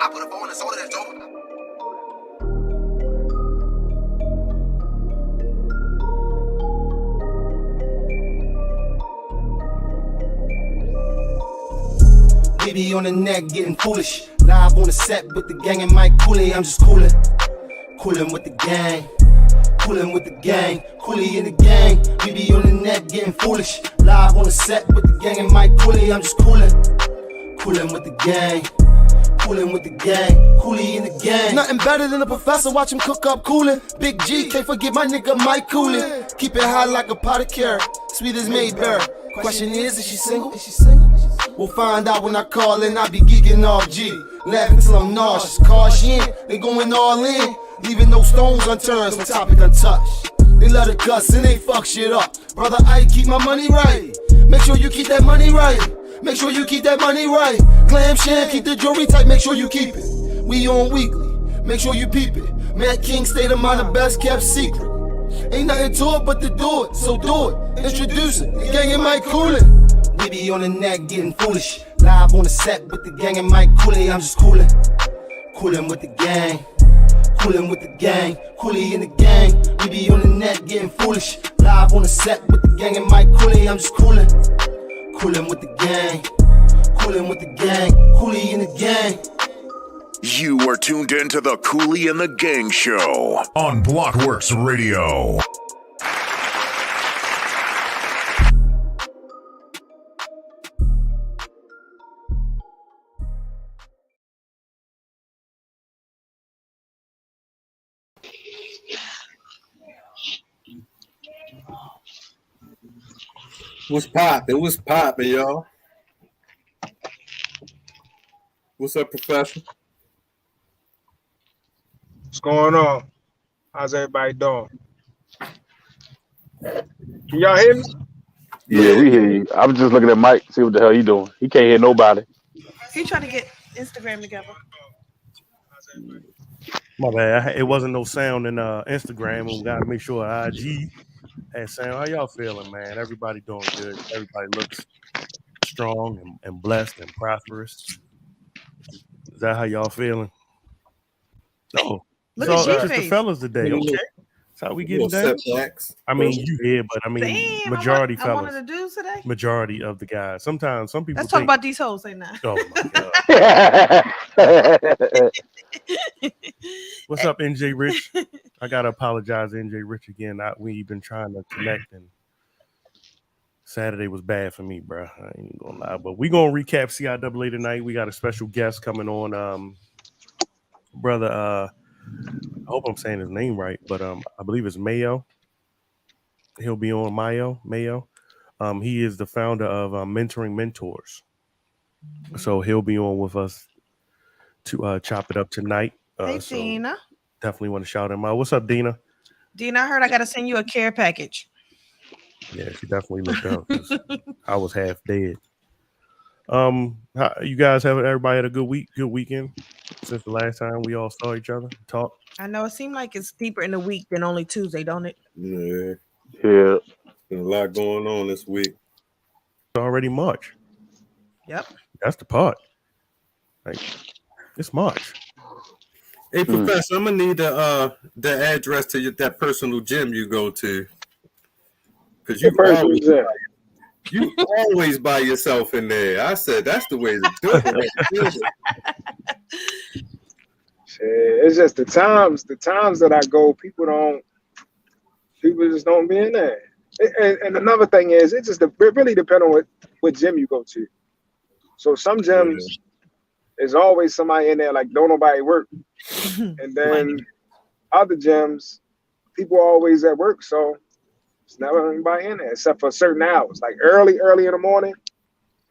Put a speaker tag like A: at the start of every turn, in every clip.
A: I put a phone in the soda that's dope.
B: Baby on the neck getting foolish. Live on the set with the gang and Mike Cooley. I'm just coolin'. Coolin' with the gang. Coolin' with the gang. Cooley in the gang. Baby on the neck getting foolish. Live on the set with the gang and Mike Cooley. I'm just coolin'. Coolin' with the gang. Coolin' with the gang. Cooley in the gang. Nothing better than a professor. Watch him cook up coolin'. Big G, can't forget my nigga Mike Cooley. Keep it high like a pot of carrot. Sweet as Mayberry. Question is she single? Is she single? We'll find out when I call and I be geeking off G. Laughing till I'm nauseous. Caution, they going all in. Leaving no stones unturned, no topic untouched. They love to cuss and they fuck shit up. Brother, I keep my money right. Make sure you keep that money right. Make sure you keep that money right. Glam sham, keep the jewelry tight, make sure you keep it. We on weekly, make sure you peep it. Matt King state of mind, the best kept secret. Ain't nothing to it but to do it, so do it. Introduce it, the gang and Mike Cooley. We be on the neck getting foolish. Live on the set with the gang and Mike Cooley. I'm just coolin'. Coolin' with the gang. Coolin' with the gang. Cooley in the gang. We be on the net getting foolish. Live on the set with the gang and Mike Cooley. I'm just coolin'. Coolin' with the gang. Coolin' with the gang. Cooley in the gang.
C: You are tuned in to the Cooley and the Gang Show on Blockworks Radio.
D: What's poppin'? What's poppin', y'all? What's up, Professor?
E: What's going on? How's everybody doing? Can y'all hear me?
F: Yeah, we hear you. I was just looking at Mike, see what the hell he doing. He can't hear nobody.
G: He trying to get Instagram together.
H: My bad. It wasn't no sound in Instagram. We gotta make sure IG had sound. How y'all feeling, man? Everybody doing good. Everybody looks strong and blessed and prosperous. Is that how y'all feeling? Oh,
G: look
H: so
G: at
H: just the fellas today. Okay, that's how we getting down. I mean, you here, but I mean, majority
G: I
H: fellas.
G: wanted to do today.
H: Majority of the guys. Sometimes some people.
G: Let's talk about these hoes. Say now.
H: Oh my god. What's up, NJ Rich? I gotta apologize, NJ Rich again. We've been trying to connect, and Saturday was bad for me, bro. I ain't gonna lie, but we gonna recap CIAA tonight. We got a special guest coming on, brother. I hope I'm saying his name right, but I believe it's Mayo. He'll be on Mayo. He is the founder of Mentoring Mentors, so he'll be on with us to chop it up tonight.
G: Hey, Dina.
H: Definitely want to shout him out. What's up, Dina?
G: Dina, I heard I got to send you a care package.
H: Yeah, she definitely looked up. I was half dead. You guys everybody had a good weekend since the last time we all saw each other, talk.
G: I know it seemed like it's deeper in the week than only Tuesday, don't it?
D: Yeah.
F: Yeah.
D: Been a lot going on this week.
H: It's already March.
G: Yep.
H: That's the part. Like, it's March.
D: Hey, Professor, I'm gonna need the address to that personal gym you go to, because you always by yourself in there. I said that's the way to do it.
E: It's just the times that I go, people just don't be in there. And another thing is, it really depends on what gym you go to. So some gyms, there's always somebody in there like don't nobody work, and then other gyms, people are always at work, so it's never anybody in there except for certain hours, like early in the morning,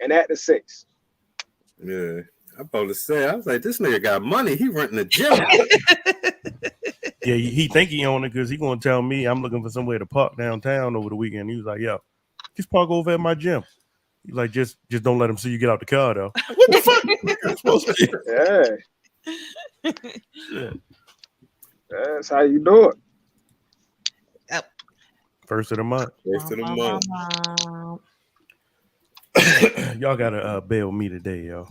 E: and at the 6.
D: Yeah, I'm about to say, I was like, this nigga got money. He renting a gym.
H: Yeah, he think he own it because he gonna tell me I'm looking for somewhere to park downtown over the weekend. He was like, yo, just park over at my gym. He's like, just don't let him see you get out the car though. What the fuck?
E: Yeah. That's how you do it.
G: Yep.
H: First of the month. Y'all gotta bail me today, yo.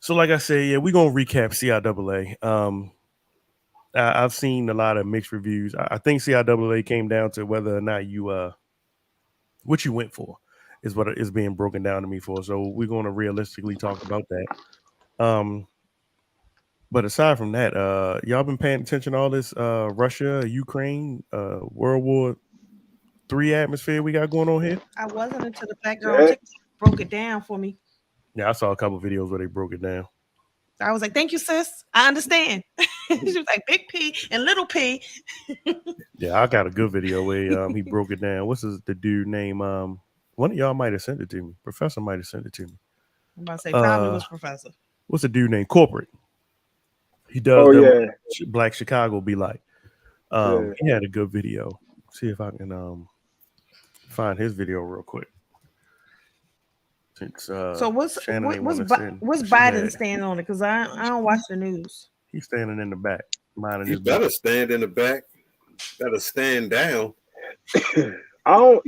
H: So, like I said, yeah, we're gonna recap CIAA. I've seen a lot of mixed reviews. I think CIAA came down to whether or not you what you went for is what is being broken down to me for. So we're gonna realistically talk about that. But aside from that, y'all been paying attention to all this Russia, Ukraine, World War III atmosphere we got going on here?
G: I wasn't until the fact girl broke it down for me.
H: Yeah, I saw a couple videos where they broke it down.
G: I was like, "Thank you, sis. I understand." She was like, "Big P and little P."
H: Yeah, I got a good video where he broke it down. What's the dude name? One of y'all might have sent it to me. Professor might have sent it to me.
G: I'm about to say probably was Professor.
H: What's the dude named Corporate? He does Black Chicago be like. He had a good video. See if I can find his video real quick. Since,
G: so what's Biden standing on it? Because I don't watch the news.
H: He's standing in the back.
D: He better stand in the back. Better stand down.
E: I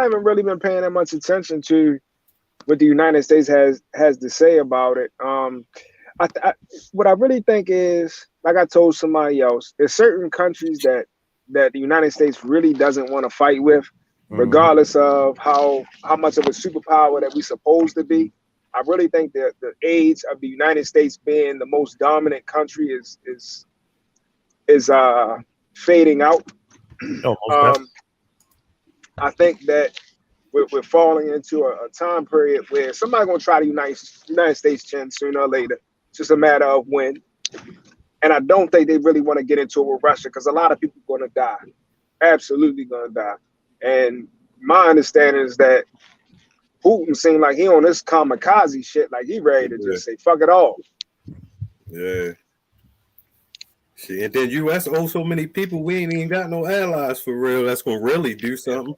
E: haven't really been paying that much attention to what the United States has to say about it. What I really think is, like I told somebody else, there's certain countries that the United States really doesn't want to fight with, regardless of how much of a superpower that we're supposed to be. I really think that the age of the United States being the most dominant country is fading out. I think that we're falling into a time period where somebody's gonna try to United States chin sooner or later. It's just a matter of when. And I don't think they really want to get into it with Russia because a lot of people are gonna die. Absolutely gonna die. And my understanding is that Putin seemed like he on this kamikaze shit, like he ready to just say fuck it all.
D: Yeah. Shit, and then U.S. owes so many people, we ain't even got no allies for real. That's gonna really do something.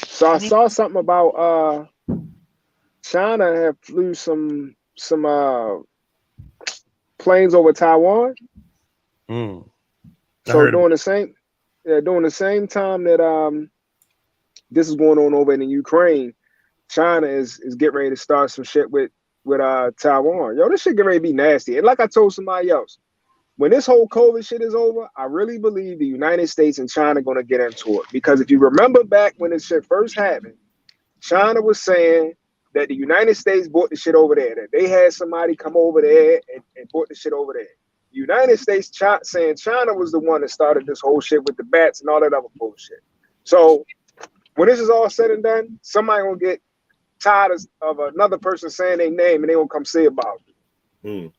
E: So I saw something about China have flew some planes over Taiwan. So during the same time that this is going on over in the Ukraine, China is getting ready to start some shit with Taiwan. Yo, this shit getting ready to be nasty. And like I told somebody else, when this whole COVID shit is over, I really believe the United States and China are going to get into it. Because if you remember back when this shit first happened, China was saying that the United States bought the shit over there, that they had somebody come over there and bought the shit over there. The United States saying China was the one that started this whole shit with the bats and all that other bullshit. So when this is all said and done, somebody going to get tired of another person saying their name and they going to come see about it.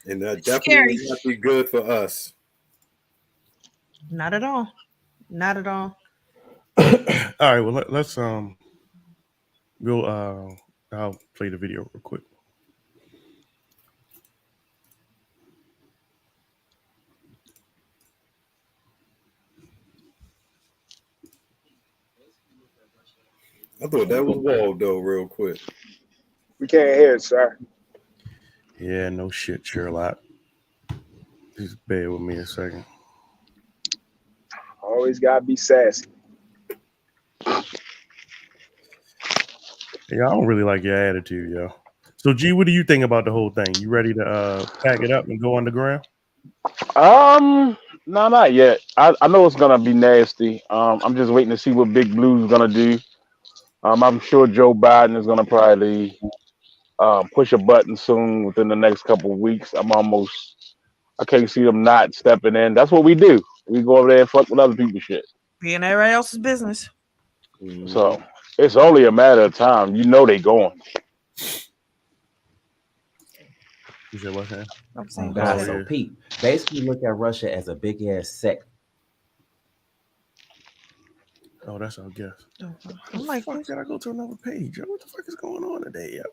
D: And that definitely would not be good for us.
G: Not at all. Not at all.
H: All right. Well, let's I'll play the video real quick.
D: I thought that was Waldo real quick.
E: We can't hear it, sir.
H: Yeah, no shit, Sherlock. Just bear with me a second.
E: Always gotta be sassy.
H: Yeah, I don't really like your attitude, yo. So, G, what do you think about the whole thing? You ready to pack it up and go underground?
F: No, not yet. I know it's gonna be nasty. I'm just waiting to see what Big Blue's gonna do. I'm sure Joe Biden is gonna probably push a button soon within the next couple of weeks. I can't see them not stepping in. That's what we do. We go over there and fuck with other people's shit.
G: Being everybody else's business.
F: So it's only a matter of time. You know they going.
H: You said what, man?
A: Oh, God, so Pete, basically look at Russia as a big ass sect.
H: Oh, that's our guess. I'm like, fuck, did I go to another page? What the fuck is going on today, yo?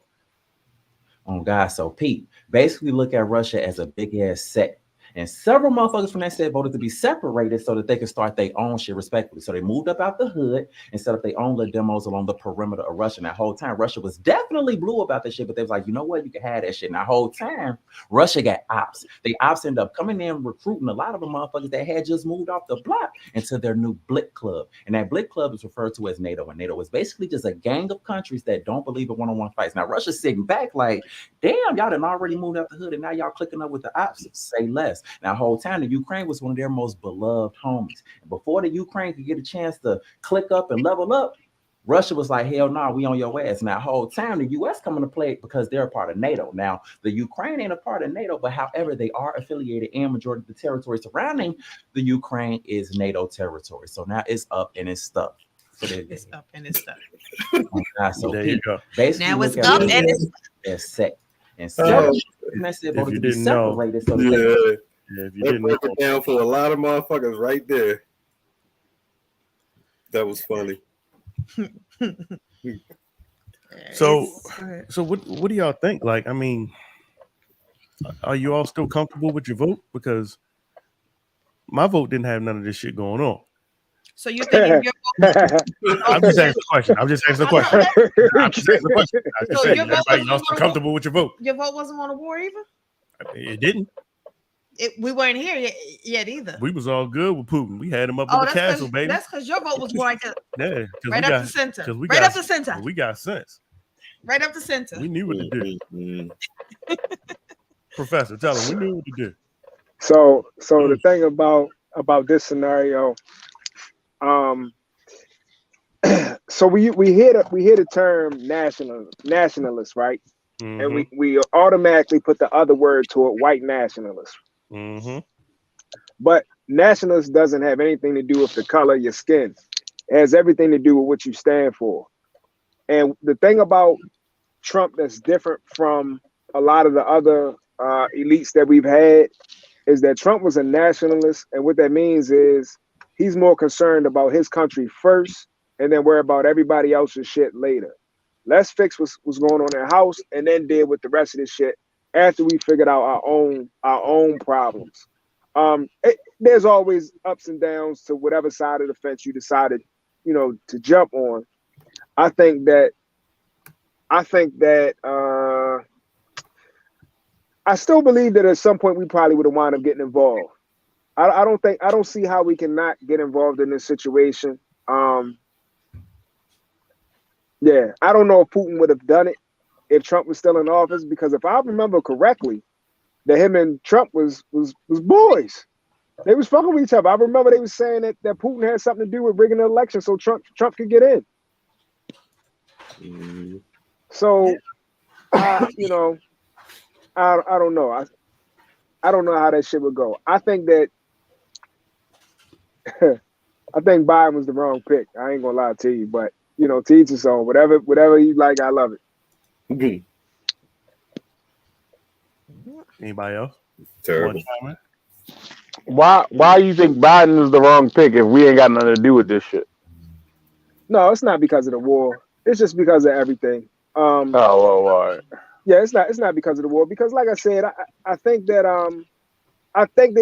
A: Oh, God, so Pete, basically look at Russia as a big ass sect. And several motherfuckers from that state voted to be separated so that they could start their own shit respectively. So they moved up out the hood and set up their own little demos along the perimeter of Russia. And that whole time, Russia was definitely blue about that shit, but they was like, you know what? You can have that shit. And that whole time, Russia got ops. The ops ended up coming in recruiting a lot of the motherfuckers that had just moved off the block into their new Blick Club. And that Blick Club is referred to as NATO. And NATO is basically just a gang of countries that don't believe in one-on-one fights. Now, Russia's sitting back like, damn, y'all done already moved out the hood and now y'all clicking up with the ops. Say less. Now, the whole time, the Ukraine was one of their most beloved homies. And before the Ukraine could get a chance to click up and level up, Russia was like, hell no, we on your ass. Now, the whole time, the U.S. coming to play because they're a part of NATO. Now, the Ukraine ain't a part of NATO, but however, they are affiliated, and majority of the territory surrounding the Ukraine is NATO territory. So now it's up and it's stuck. So
G: It's up and it's stuck.
A: Oh God, so
H: There you go.
A: basically,
G: Now it's
A: look at
G: up
A: it,
G: and it's
A: it's set. And
D: Oh,
A: so,
H: if you didn't know,
A: so
D: yeah.
H: if you
D: That
H: didn't
D: broke
H: know,
D: it down for a lot of motherfuckers right there. That was funny.
H: so what do y'all think? Like, I mean, are you all still comfortable with your vote? Because my vote didn't have none of this shit going on.
G: So you think
H: I'm just asking the question. I'm just asking the question. I'm just asking the question. I just
G: So
H: said,
G: your vote
H: everybody,
G: was
H: y'all still comfortable with your vote?
G: your vote wasn't on the war either?
H: It didn't.
G: We weren't here yet either.
H: We was all good with Putin. We had him up in the
G: that's
H: castle, baby.
G: That's because your vote was right there.
H: Yeah,
G: Right up the center.
H: Because we
G: Right
H: got
G: up the center.
H: We got sense.
G: Right up the center.
H: We knew what to do. Professor, tell him we knew what to do.
E: So the thing about this scenario, so we hear the term nationalist, right?
H: Mm-hmm.
E: And we automatically put the other word to it, white nationalist.
H: Mm-hmm.
E: But nationalist doesn't have anything to do with the color of your skin. It has everything to do with what you stand for. And the thing about Trump that's different from a lot of the other elites that we've had is that Trump was a nationalist. And what that means is he's more concerned about his country first and then worry about everybody else's shit later. Let's fix what's going on in the house and then deal with the rest of this shit after we figured out our own problems. There's always ups and downs to whatever side of the fence you decided, to jump on. I think that I still believe that at some point we probably would have wound up getting involved. I don't see how we can not get involved in this situation. Yeah, I don't know if Putin would have done it if Trump was still in office, because if I remember correctly, that him and Trump was boys. They was fucking with each other. I remember they was saying that Putin had something to do with rigging the election so Trump could get in.
D: Mm-hmm.
E: So, I don't know. I don't know how that shit would go. I think that I think Biden was the wrong pick. I ain't gonna lie to you, but to each his own. Whatever you like, I love it.
D: Mm-hmm.
H: Anybody else?
D: Terrible.
F: Why you think Biden is the wrong pick if we ain't got nothing to do with this shit?
E: No, it's not because of the war. It's just because of everything.
F: All right.
E: Yeah, it's not because of the war. Because like I said, I think that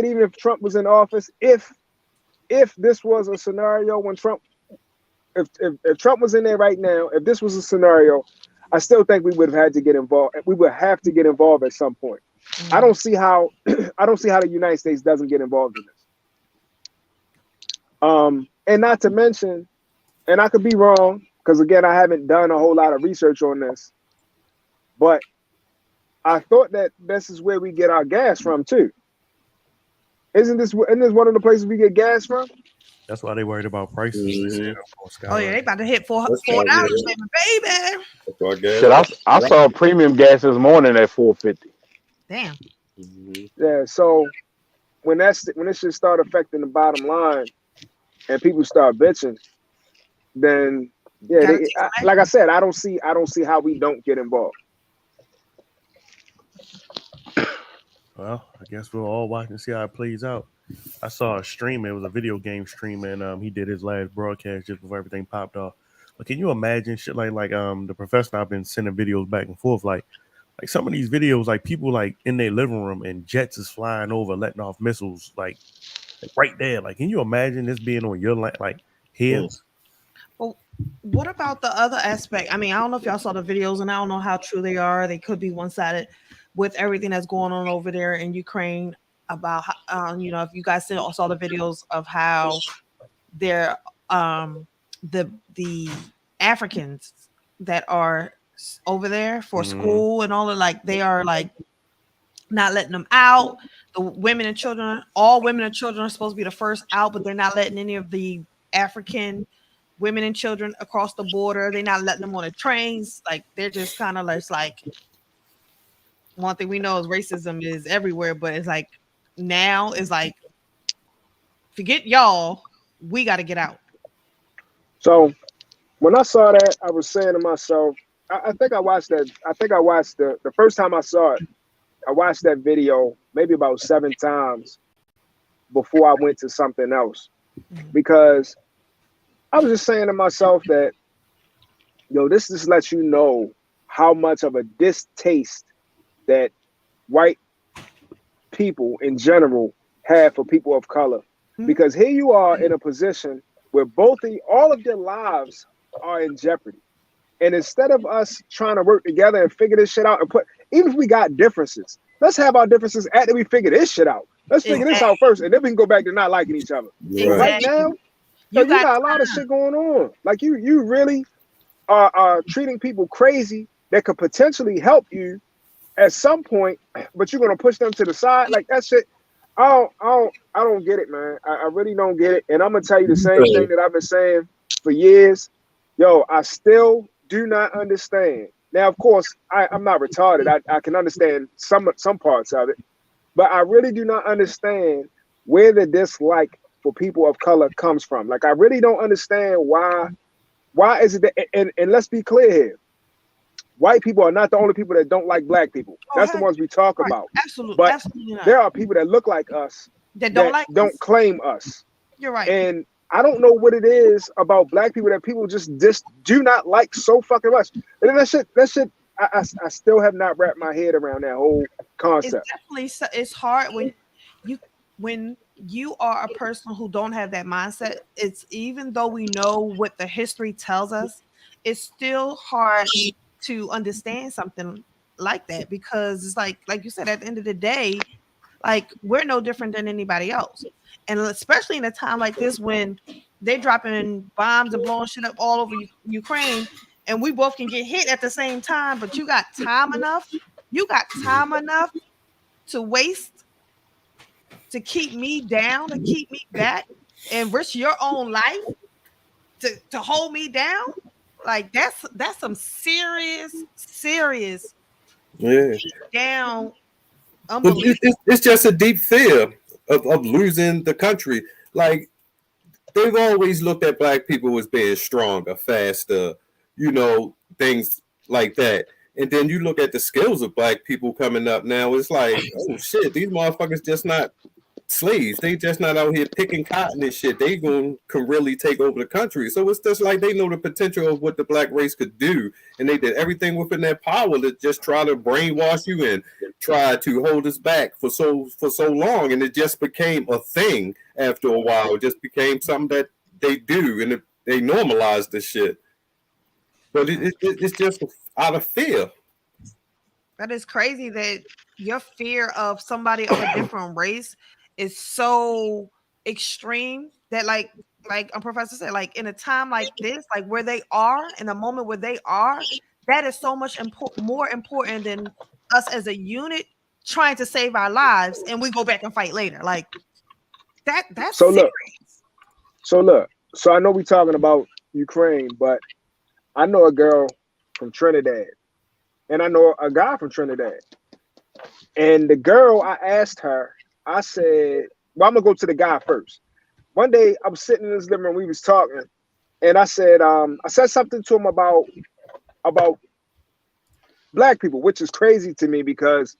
E: even if Trump was in office, if this was a scenario when Trump, if Trump was in there right now, if this was a scenario, I still think we would have had to get involved. We would have to get involved at some point. I don't see how the United States doesn't get involved in this. And not to mention, and I could be wrong, because again, I haven't done a whole lot of research on this, but I thought that this is where we get our gas from too. Isn't this one of the places we get gas from?
H: That's why they worried about prices.
G: Mm-hmm. Oh yeah, they about to hit $4, baby.
F: Shit, I saw premium gas this morning at $4.50.
G: Damn.
D: Mm-hmm.
E: Yeah, so when this should start affecting the bottom line, and people start bitching, then yeah, like I said, I don't see how we don't get involved.
H: Well, I guess we'll all watch and see how it plays out. I saw a stream. It was a video game stream, and he did his last broadcast just before everything popped off. But can you imagine shit like the professor? I've been sending videos back and forth. Like like some of these videos, like people like in their living room and jets is flying over, letting off missiles, like right there. Like, can you imagine this being on your like here?
G: Well, what about the other aspect? I mean, I don't know if y'all saw the videos, and I don't know how true they are. They could be one-sided with everything that's going on over there in Ukraine. About if you guys saw the videos of how they're the Africans that are over there for school and all of, like, they are like not letting them out. The women and children, all women and children are supposed to be the first out, but they're not letting any of the African women and children across the border. They're not letting them on the trains. Like, they're just kind of like, one thing we know is racism is everywhere, but it's like now is like, forget y'all, we got to get out.
E: So when I saw that, I was saying to myself, I think I watched that. I think I watched the first time I saw it. I watched that video maybe about 7 times before I went to something else, because I was just saying to myself that, this just lets you know how much of a distaste that white people in general have for people of color. Because here you are in a position where all of their lives are in jeopardy. And instead of us trying to work together and figure this shit out, and even if we got differences, let's have our differences after we figure this shit out. Let's figure this out first, and then we can go back to not liking each other.
G: Exactly.
E: Right now, you got a lot of shit going on. Like, you really are treating people crazy that could potentially help you at some point, but you're gonna push them to the side. Like, that shit. I don't get it, man. I really don't get it. And I'm gonna tell you the same thing that I've been saying for years. I still do not understand. Now, of course, I'm not retarded. I can understand some parts of it, but I really do not understand where the dislike for people of color comes from. Like, I really don't understand why is it that, and let's be clear here. White people are not the only people that don't like black people. That's the ones we talk about.
G: Absolutely.
E: But
G: absolutely not.
E: there are people that look like us
G: that don't
E: claim us.
G: You're right.
E: And I don't know what it is about black people that people just do not like so fucking much. And then that shit, I still have not wrapped my head around that whole concept.
G: It's hard when you are a person who don't have that mindset. It's, even though we know what the history tells us, it's still hard to understand something like that, because it's like you said, at the end of the day, like, we're no different than anybody else. And especially in a time like this, when they're dropping bombs and blowing shit up all over Ukraine, and we both can get hit at the same time, but you got time enough to waste to keep me down, to keep me back, and risk your own life to hold me down. Like, that's some serious down.
D: But it's just a deep fear of losing the country. Like, they've always looked at black people as being stronger, faster, things like that. And then you look at the skills of black people coming up now, it's like, oh shit, these motherfuckers just not slaves. They just not out here picking cotton and shit. They can really take over the country. So it's just like they know the potential of what the black race could do, and they did everything within their power to just try to brainwash you and try to hold us back for so long. And it just became a thing after a while. It just became something that they do, and they normalized this shit. But it's just out of fear.
G: That is crazy that your fear of somebody of a different race is so extreme that, like a professor said, like, in a time like this, like where they are, in the moment where they are, that is so much more important than us as a unit trying to save our lives, and we go back and fight later. Like, that's
E: so
G: serious.
E: Look. So I know we're talking about Ukraine, but I know a girl from Trinidad, and I know a guy from Trinidad. And the girl, I asked her, I said, well, I'm gonna go to the guy first. One day I was sitting in his living room, we was talking, and I said something to him about black people, which is crazy to me because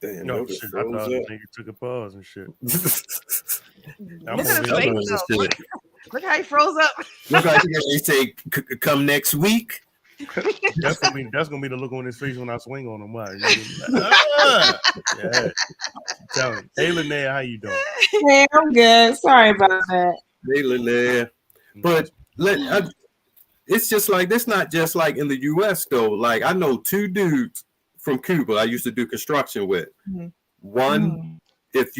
D: damn,
H: no shit. I thought nigga took a pause and shit.
G: Look how he froze up.
D: Look like they say, come next week.
H: That's gonna be the look on his face when I swing on him. Why? Yeah. Tell him. Hey, Linnea, how you doing?
I: Hey, I'm good. Sorry about that.
D: Hey, Linnea. But it's just like this. Not just like in the U.S. though. Like I know 2 dudes from Cuba I used to do construction with.
G: Mm-hmm.
D: One, if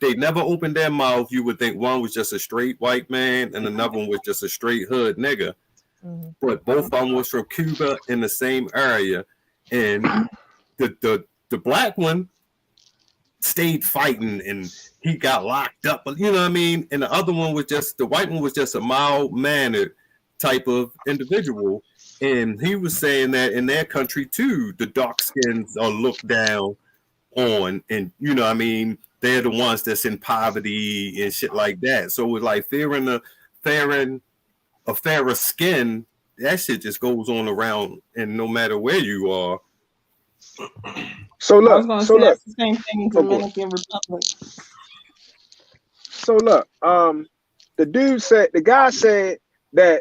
D: they never opened their mouth, you would think one was just a straight white man and another one was just a straight hood nigga. Mm-hmm. But both of them was from Cuba in the same area, and the black one stayed fighting and he got locked up. You know what I mean? And the other one was just the white one was just a mild-mannered type of individual. And he was saying that in their country too, the dark skins are looked down on, and you know what I mean, they're the ones that's in poverty and shit like that. So it's like fearing a fairer skin, that shit just goes on around, and no matter where you are.
E: So look,
I: that's the same thing in Dominican Republic.
E: So look, the guy said that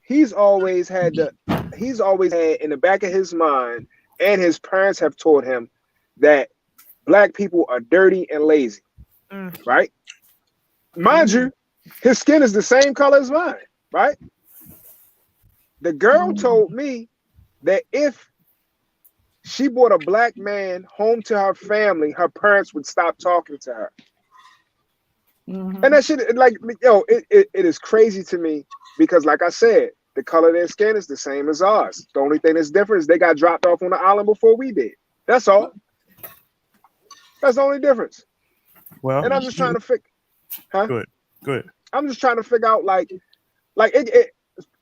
E: he's always had in the back of his mind, and his parents have taught him that black people are dirty and lazy, right? Mind you, his skin is the same color as mine, right? The girl told me that if she brought a black man home to her family, her parents would stop talking to her. Mm-hmm. And that shit, like, yo, it is crazy to me because, like I said, the color of their skin is the same as ours. The only thing that's different is they got dropped off on the island before we did. That's all. That's the only difference.
H: Well,
E: and I'm just trying to figure. Huh?
H: Good.
E: I'm just trying to figure out, like it.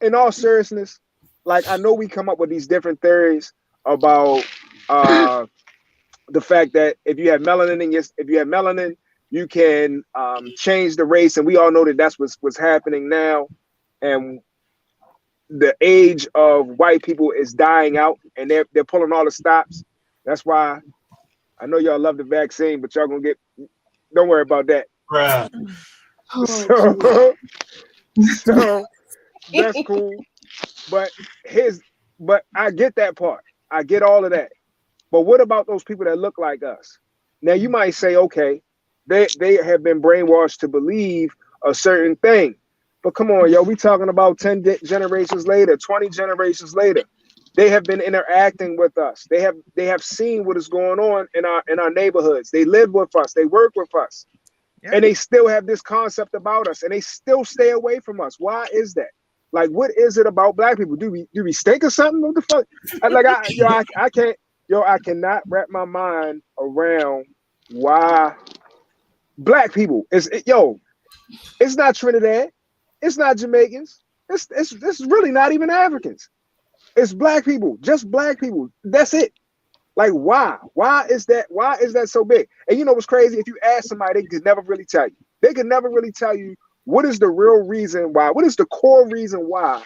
E: In all seriousness, like I know we come up with these different theories about the fact that if you have melanin, you can change the race, and we all know that that's what's happening now, and the age of white people is dying out, and they're pulling all the stops. That's why I know y'all love the vaccine, but y'all gonna get. Don't worry about that.
D: Right.
E: So that's cool, but I get that part. I get all of that. But what about those people that look like us? Now you might say, okay, they have been brainwashed to believe a certain thing. But come on, yo, we talking about 10 generations later, 20 generations later. They have been interacting with us. They have seen what is going on in our neighborhoods. They live with us. They work with us. Yeah. And they still have this concept about us, and they still stay away from us. Why is that? Like, what is it about black people? Do we stink or something? What the fuck? I cannot wrap my mind around why black people it's not Trinidad, it's not Jamaicans, it's really not even Africans. It's black people, just black people. That's it. Like, why? Why is that? Why is that so big? And you know what's crazy? If you ask somebody, they could never really tell you. They could never really tell you what is the real reason why. What is the core reason why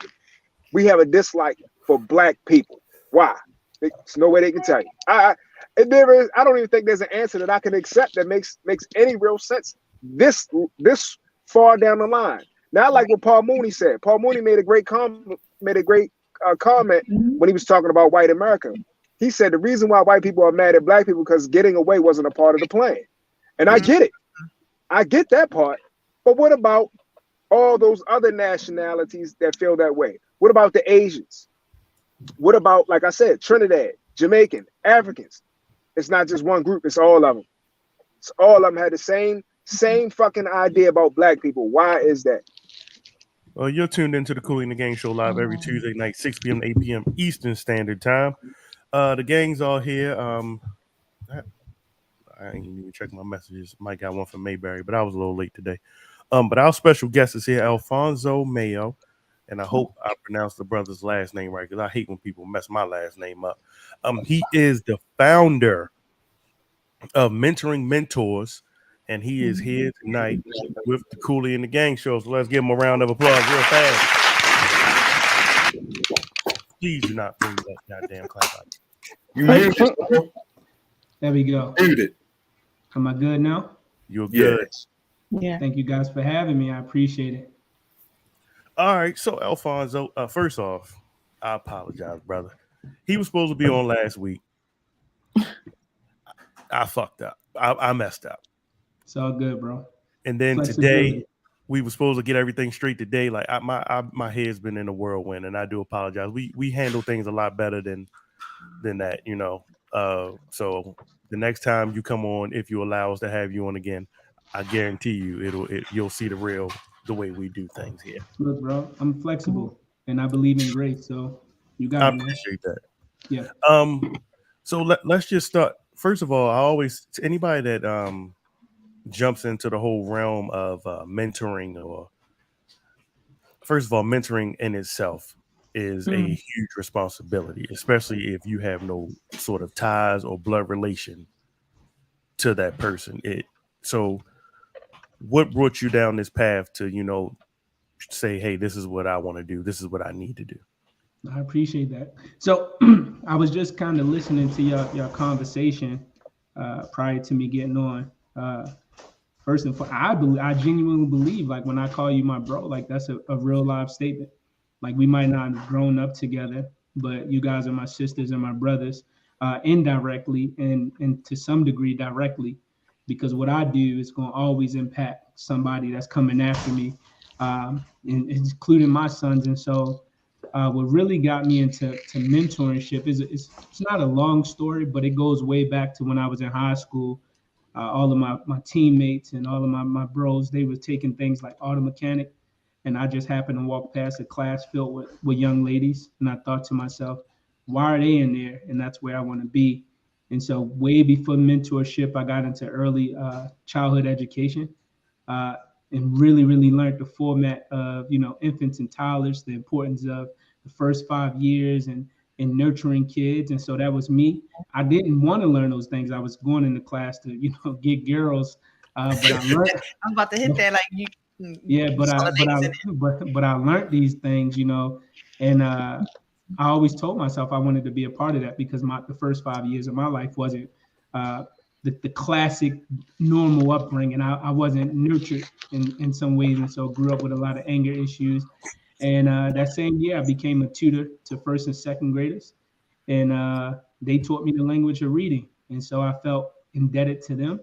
E: we have a dislike for black people? Why? There's no way they can tell you. I don't even think there's an answer that I can accept that makes any real sense this far down the line. Now, I like what Paul Mooney said. Paul Mooney made a great comment when he was talking about white America. He said the reason why white people are mad at black people because getting away wasn't a part of the plan. And I get it. I get that part. But what about all those other nationalities that feel that way? What about the Asians? What about, like I said, Trinidad, Jamaican, Africans? It's not just one group, it's all of them. It's all of them had the same fucking idea about black people. Why is that?
H: Well, you're tuned into the Coolie and the Gang Show live every Tuesday night, 6 p.m. to 8 p.m. Eastern Standard Time. The gang's all here. I ain't even check my messages. Mike got one from Mayberry, but I was a little late today. But our special guest is here, Alfonso Mayo, and I hope I pronounced the brother's last name right because I hate when people mess my last name up. He is the founder of Mentoring Mentors, and he is here tonight with the Coolie and the Gang Show. So let's give him a round of applause real fast. Please do not bring that goddamn clap out.
J: There we go. Am I good now?
H: You're good.
I: Yeah.
J: Thank you guys for having me. I appreciate it.
H: All right, so Alfonso, first off, I apologize, brother. He was supposed to be on last week. I fucked up. I messed up.
J: It's all good, bro.
H: And then
J: Flexibility.
H: today, we were supposed to get everything straight today. Like my head's been in a whirlwind, and I do apologize. We handle things a lot better than that, you know. So the next time you come on, if you allow us to have you on again, I guarantee you you'll see the way we do things here.
J: Look, bro, I'm flexible and I believe in grace. So you got
H: I
J: it, man.
H: appreciate that.
J: Yeah.
H: So let's just start. First of all, I always anybody that jumps into the whole realm of mentoring, or first of all, mentoring in itself is a huge responsibility, especially if you have no sort of ties or blood relation to that person. So what brought you down this path to, you know, say, hey, this is what I want to do. This is what I need to do.
J: I appreciate that. So I was just kind of listening to your conversation prior to me getting on. First and foremost, I genuinely believe, like, when I call you my bro, like, that's a real live statement. Like, we might not have grown up together, but you guys are my sisters and my brothers, indirectly and to some degree directly, because what I do is going to always impact somebody that's coming after me, including my sons. And so what really got me into mentorship is it's not a long story, but it goes way back to when I was in high school. All of my teammates and all of my bros, they were taking things like auto mechanic, and I just happened to walk past a class filled with young ladies, and I thought to myself, why are they in there? And that's where I want to be. And so way before mentorship, I got into early childhood education, and really learned the format of, you know, infants and toddlers, the importance of the first 5 years and nurturing kids. And so that was me. I didn't want to learn those things. I was going into class to, you know, get girls, but I learned.
G: I'm about to hit that, like, you.
J: Yeah, but I learned these things, you know, and I always told myself I wanted to be a part of that, because the first 5 years of my life wasn't the classic normal upbringing. I wasn't nurtured in some ways, and so grew up with a lot of anger issues. And that same year, I became a tutor to first and second graders, and they taught me the language of reading. And so I felt indebted to them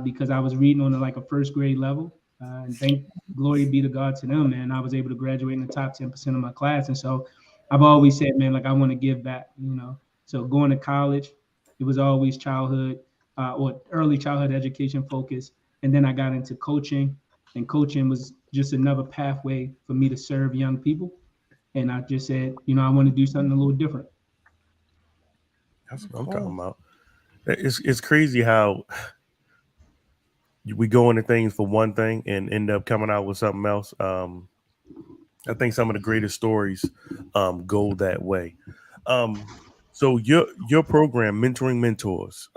J: because I was reading on a first grade level. And glory be to God to them, man. I was able to graduate in the top 10% of my class. And so I've always said, man, like, I want to give back, you know. So going to college, it was always childhood or early childhood education focus. And then I got into coaching, and coaching was just another pathway for me to serve young people. And I just said, you know, I want to do something a little different.
H: That's what I'm talking about. It's crazy how we go into things for one thing and end up coming out with something else. I think some of the greatest stories go that way. So your program, Mentoring Mentors,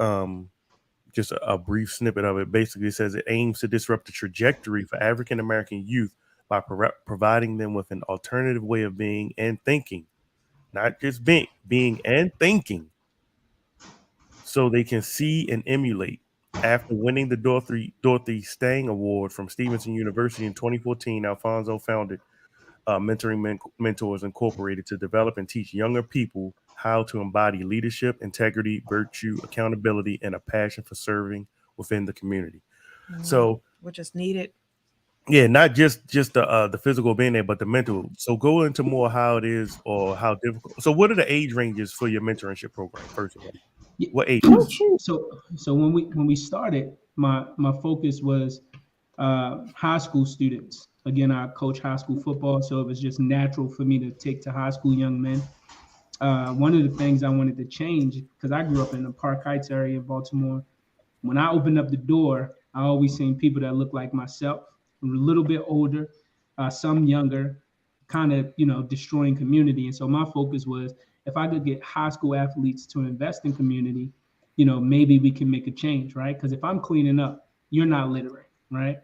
H: just a brief snippet of it, basically says it aims to disrupt the trajectory for African American youth by providing them with an alternative way of being and thinking, not just being and thinking, so they can see and emulate. After winning the Dorothy Stang Award from Stevenson University in 2014, Alfonso founded Mentoring Mentors Incorporated to develop and teach younger people how to embody leadership, integrity, virtue, accountability, and a passion for serving within the community. So,
G: which is needed.
H: Yeah, not just the physical being there, but the mental. So go into more how it is or how difficult. So what are the age ranges for your mentorship program, first of all? What age?
J: So when we started, my focus was high school students. Again, I coach high school football, so it was just natural for me to take to high school young men. One of the things I wanted to change, because I grew up in the Park Heights area of Baltimore, when I opened up the door, I always seen people that look like myself, a little bit older, some younger, kind of, you know, destroying community. And so my focus was, if I could get high school athletes to invest in community, you know, maybe we can make a change, right? Because if I'm cleaning up, you're not littering, right?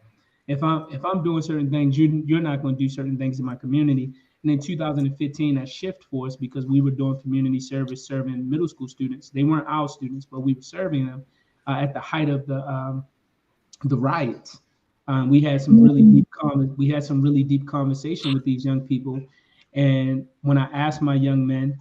J: If I'm doing certain things, you're not going to do certain things in my community. And in 2015, that shift for us, because we were doing community service, serving middle school students. They weren't our students, but we were serving them at the height of the riots. We had some really deep conversation with these young people, and when I asked my young men,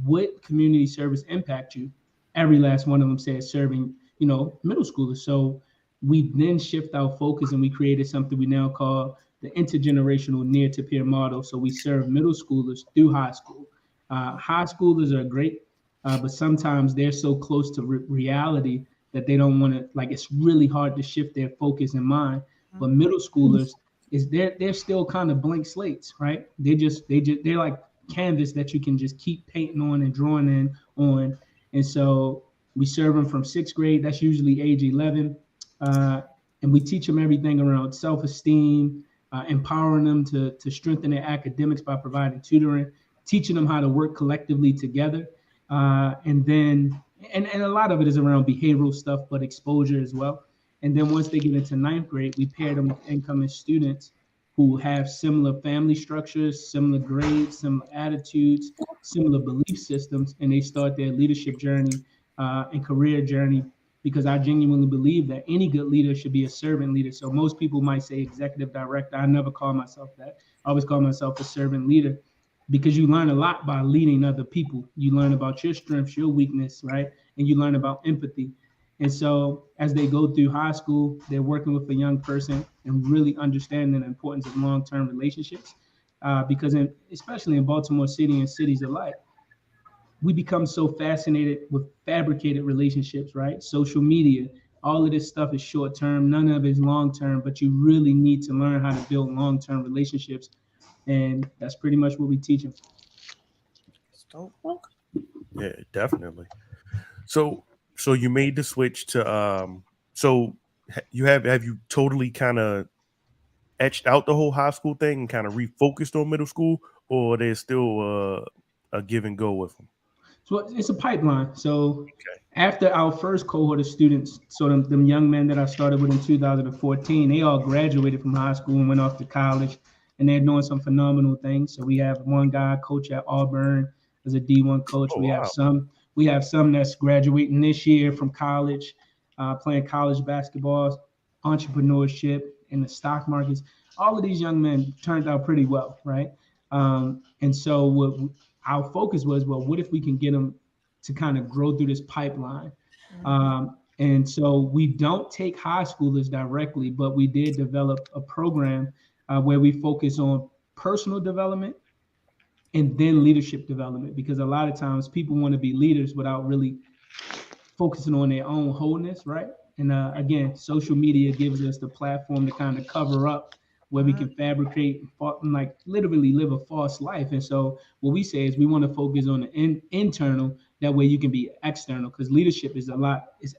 J: what community service impact you, every last one of them said serving, middle schoolers. So we then shift our focus and we created something we now call the intergenerational near to peer model. So we serve middle schoolers through high school. High schoolers are great, but sometimes they're so close to reality that they don't want to, like, it's really hard to shift their focus and mind. But middle schoolers they're still kind of blank slates, right? They're like canvas that you can just keep painting on and drawing in on. And so we serve them from sixth grade, that's usually age 11. And we teach them everything around self-esteem, empowering them to strengthen their academics by providing tutoring, teaching them how to work collectively together. And a lot of it is around behavioral stuff, but exposure as well. And then once they get into ninth grade, we pair them with incoming students who have similar family structures, similar grades, similar attitudes, similar belief systems, and they start their leadership journey and career journey, because I genuinely believe that any good leader should be a servant leader. So most people might say executive director. I never call myself that. I always call myself a servant leader, because you learn a lot by leading other people. You learn about your strengths, your weakness, right? And you learn about empathy. And so as they go through high school, they're working with a young person and really understanding the importance of long-term relationships. Because especially in Baltimore City and cities alike, we become so fascinated with fabricated relationships, right? Social media, all of this stuff is short-term, none of it is long-term, but you really need to learn how to build long-term relationships. And that's pretty much what we teach them.
H: Yeah, definitely. So you made the switch to so have you totally kind of etched out the whole high school thing and kind of refocused on middle school, or there's still a give and go with them?
J: So it's a pipeline. So after our first cohort of students, so them young men that I started with in 2014, they all graduated from high school and went off to college, and they're doing some phenomenal things. So we have one guy coach at Auburn as a D1 coach. We have some that's graduating this year from college, playing college basketball, entrepreneurship, in the stock markets. All of these young men turned out pretty well, right? And so what our focus was, well, what if we can get them to kind of grow through this pipeline? And so we don't take high schoolers directly, but we did develop a program where we focus on personal development and then leadership development, because a lot of times people want to be leaders without really focusing on their own wholeness, right? And again, social media gives us the platform to kind of cover up where we can fabricate and like literally live a false life. And so what we say is we want to focus on the internal. That way you can be external, because leadership is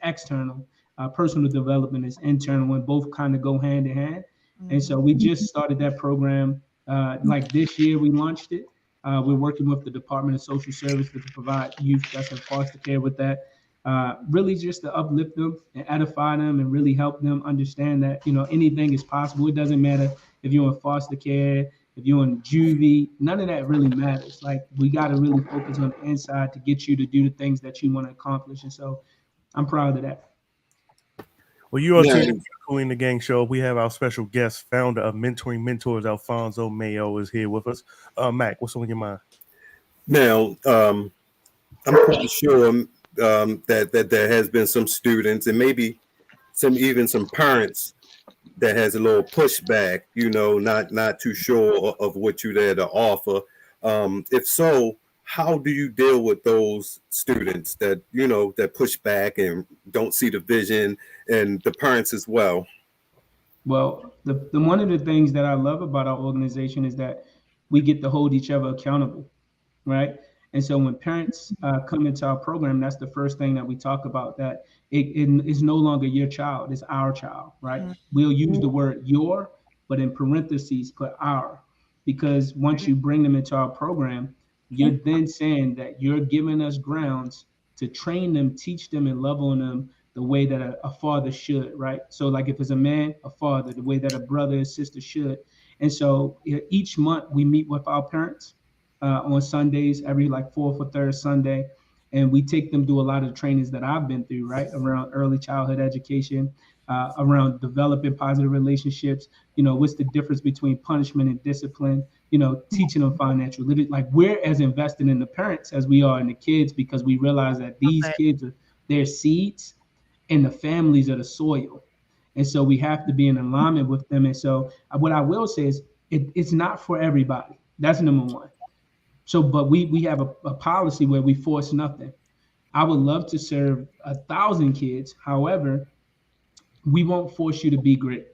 J: external. Personal development is internal, and both kind of go hand in hand. And so we just started that program. Like this year we launched it. We're working with the Department of Social Services to provide youth that's in foster care with that. Really just to uplift them and edify them and really help them understand that, anything is possible. It doesn't matter if you're in foster care, if you're in juvie, none of that really matters. Like, we got to really focus on the inside to get you to do the things that you want to accomplish. And so I'm proud of that.
H: Well, you are tuning to Cooley and the Gang Show. We have our special guest, founder of Mentoring Mentors, Alfonso Mayo, is here with us. Mac, what's on your mind?
D: Now, I'm pretty sure that there has been some students and maybe some parents that has a little pushback, not too sure of what you there to offer. If so, how do you deal with those students that that push back and don't see the vision, and the parents as well?
J: Well, the one of the things that I love about our organization is that we get to hold each other accountable, right? And so when parents come into our program, that's the first thing that we talk about, that it is no longer your child, it's our child, right? We'll use the word your, but in parentheses, put our, because once you bring them into our program, you're then saying that you're giving us grounds to train them, teach them, and love on them the way that a father should, right? So like if it's a man, a father, the way that a brother or sister should. And so each month we meet with our parents on Sundays, every like fourth or third Sunday. And we take them through a lot of trainings that I've been through, right? Around early childhood education, around developing positive relationships. What's the difference between punishment and discipline? Teaching them financial literacy. Like, we're as invested in the parents as we are in the kids, because we realize that these kids are their seeds and the families are the soil. And so we have to be in alignment with them. And so what I will say is it's not for everybody. That's number one. So, but we have a policy where we force nothing. I would love to serve 1,000 kids. However, we won't force you to be great.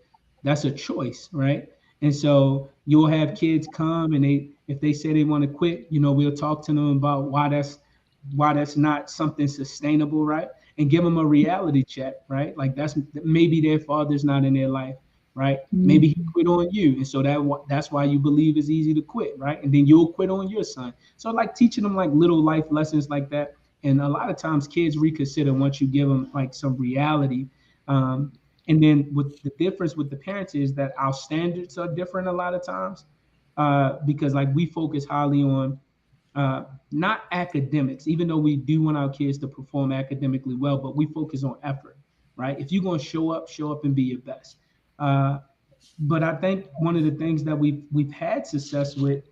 J: That's a choice, right? And so you'll have kids come, and if they say they want to quit, we'll talk to them about why that's not something sustainable, right? And give them a reality check, right? Like, that's maybe their father's not in their life, right? Maybe he quit on you, and so that's why you believe it's easy to quit, right? And then you'll quit on your son. So, like, teaching them like little life lessons like that. And a lot of times kids reconsider once you give them like some reality. And then with the difference with the parents is that our standards are different a lot of times, because like we focus highly on not academics, even though we do want our kids to perform academically well, but we focus on effort, right? If you're going to show up and be your best. But I think one of the things that we've had success with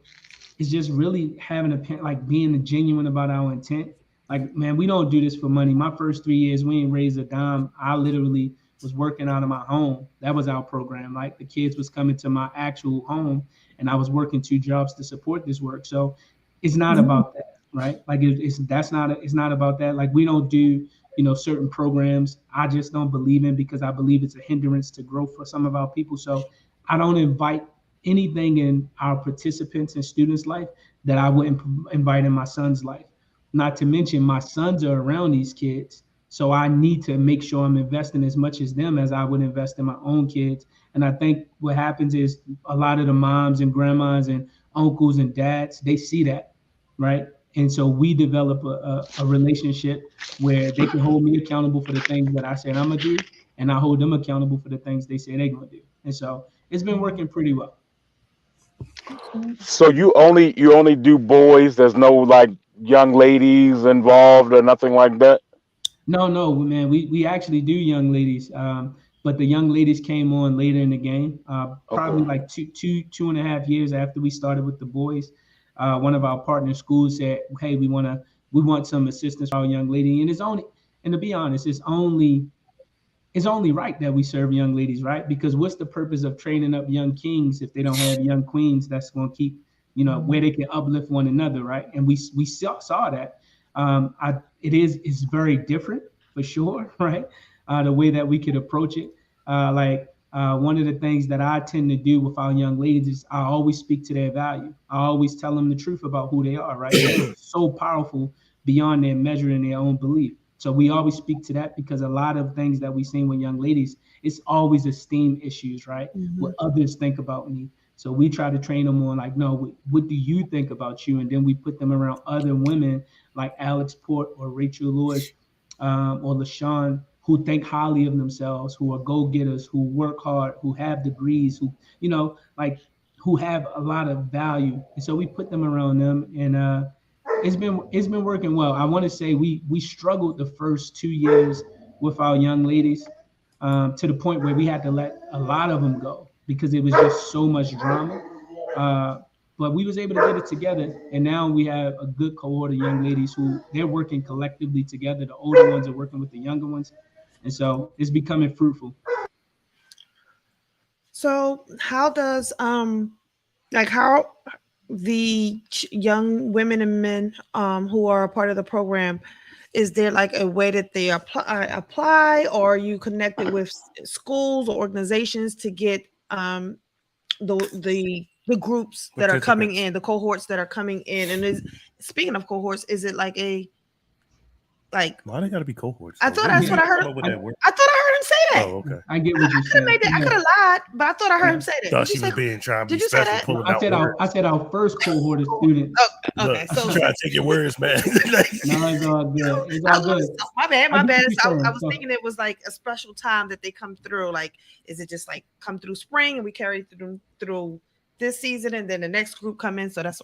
J: is just really having like being genuine about our intent. Like, man, we don't do this for money. My first 3 years, we ain't raised a dime. I literally was working out of my home. That was our program. Like, the kids was coming to my actual home, and I was working 2 jobs to support this work. So it's not about that, right? Like, it's not about that. Like, we don't do, certain programs. I just don't believe in, because I believe it's a hindrance to growth for some of our people. So I don't invite anything in our participants and students' life that I wouldn't invite in my son's life. Not to mention, my sons are around these kids. So I need to make sure I'm investing as much as them as I would invest in my own kids. And I think what happens is a lot of the moms and grandmas and uncles and dads, they see that, right? And so we develop a relationship where they can hold me accountable for the things that I said I'm gonna do, and I hold them accountable for the things they say they're gonna do. And so it's been working pretty well.
F: So you only do boys? There's no like young ladies involved or nothing like that?
J: No, man. We actually do young ladies, but the young ladies came on later in the game. Probably like two and a half years after we started with the boys. One of our partner schools said, "Hey, we want some assistance for our young lady." And to be honest, it's only right that we serve young ladies, right? Because what's the purpose of training up young kings if they don't have young queens that's going to keep, where they can uplift one another, right? And we saw that. It's very different for sure, right? The way that we could approach it. One of the things that I tend to do with our young ladies is I always speak to their value. I always tell them the truth about who they are, right? They're so powerful beyond their measure in their own belief. So we always speak to that, because a lot of things that we see with young ladies, it's always esteem issues, right? Mm-hmm. What others think about me. So we try to train them on like, no, what do you think about you? And then we put them around other women like Alex Port or Rachel Lewis or LaShawn, who think highly of themselves, who are go-getters, who work hard, who have degrees, who, who have a lot of value. And so we put them around them, and it's been working well. I want to say we struggled the first 2 years with our young ladies to the point where we had to let a lot of them go because it was just so much drama. But we was able to get it together, and now we have a good cohort of young ladies who they're working collectively together. The older ones are working with the younger ones, and so it's becoming fruitful.
G: So how does how the young women and men who are a part of the program, is there like a way that they apply, or are you connected with schools or organizations to get the groups that are coming in, the cohorts that are coming in? And speaking of cohorts, is it like why
H: they gotta be cohorts?
G: I thought that's what I heard. I thought I heard him say that.
H: Oh, okay.
J: I get what you said.
G: I could have lied, but I thought I heard him say that.
H: Thought she was being trying to be special.
J: I said our first cohort of students.
G: Oh, okay. So
H: try to take your words, man.
J: No, it's all good. It's all good.
G: My bad. I was thinking it was like a special time that they come through. Like, is it just like come through spring and we carry through this season, and then the next group come in? So that's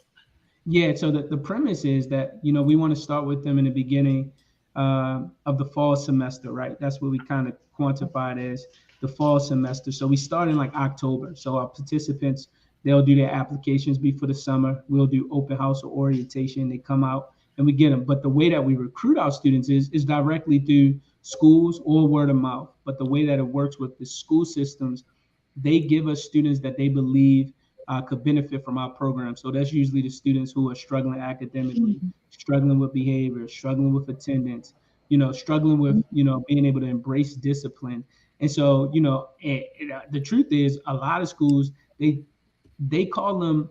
J: So the premise is that we want to start with them in the beginning of the fall semester, right? That's what we kind of quantified as. the fall semester. So we start in like October. So our participants, they'll do their applications before the summer. We'll do open house or orientation. They come out and we get them. But the way that we recruit our students is directly through schools or word of mouth. But the way that it works with the school systems, they give us students that they believe could benefit from our program. So that's usually the students who are struggling academically, struggling with behavior, struggling with attendance, struggling with, being able to embrace discipline. And so, the truth is a lot of schools, they call them,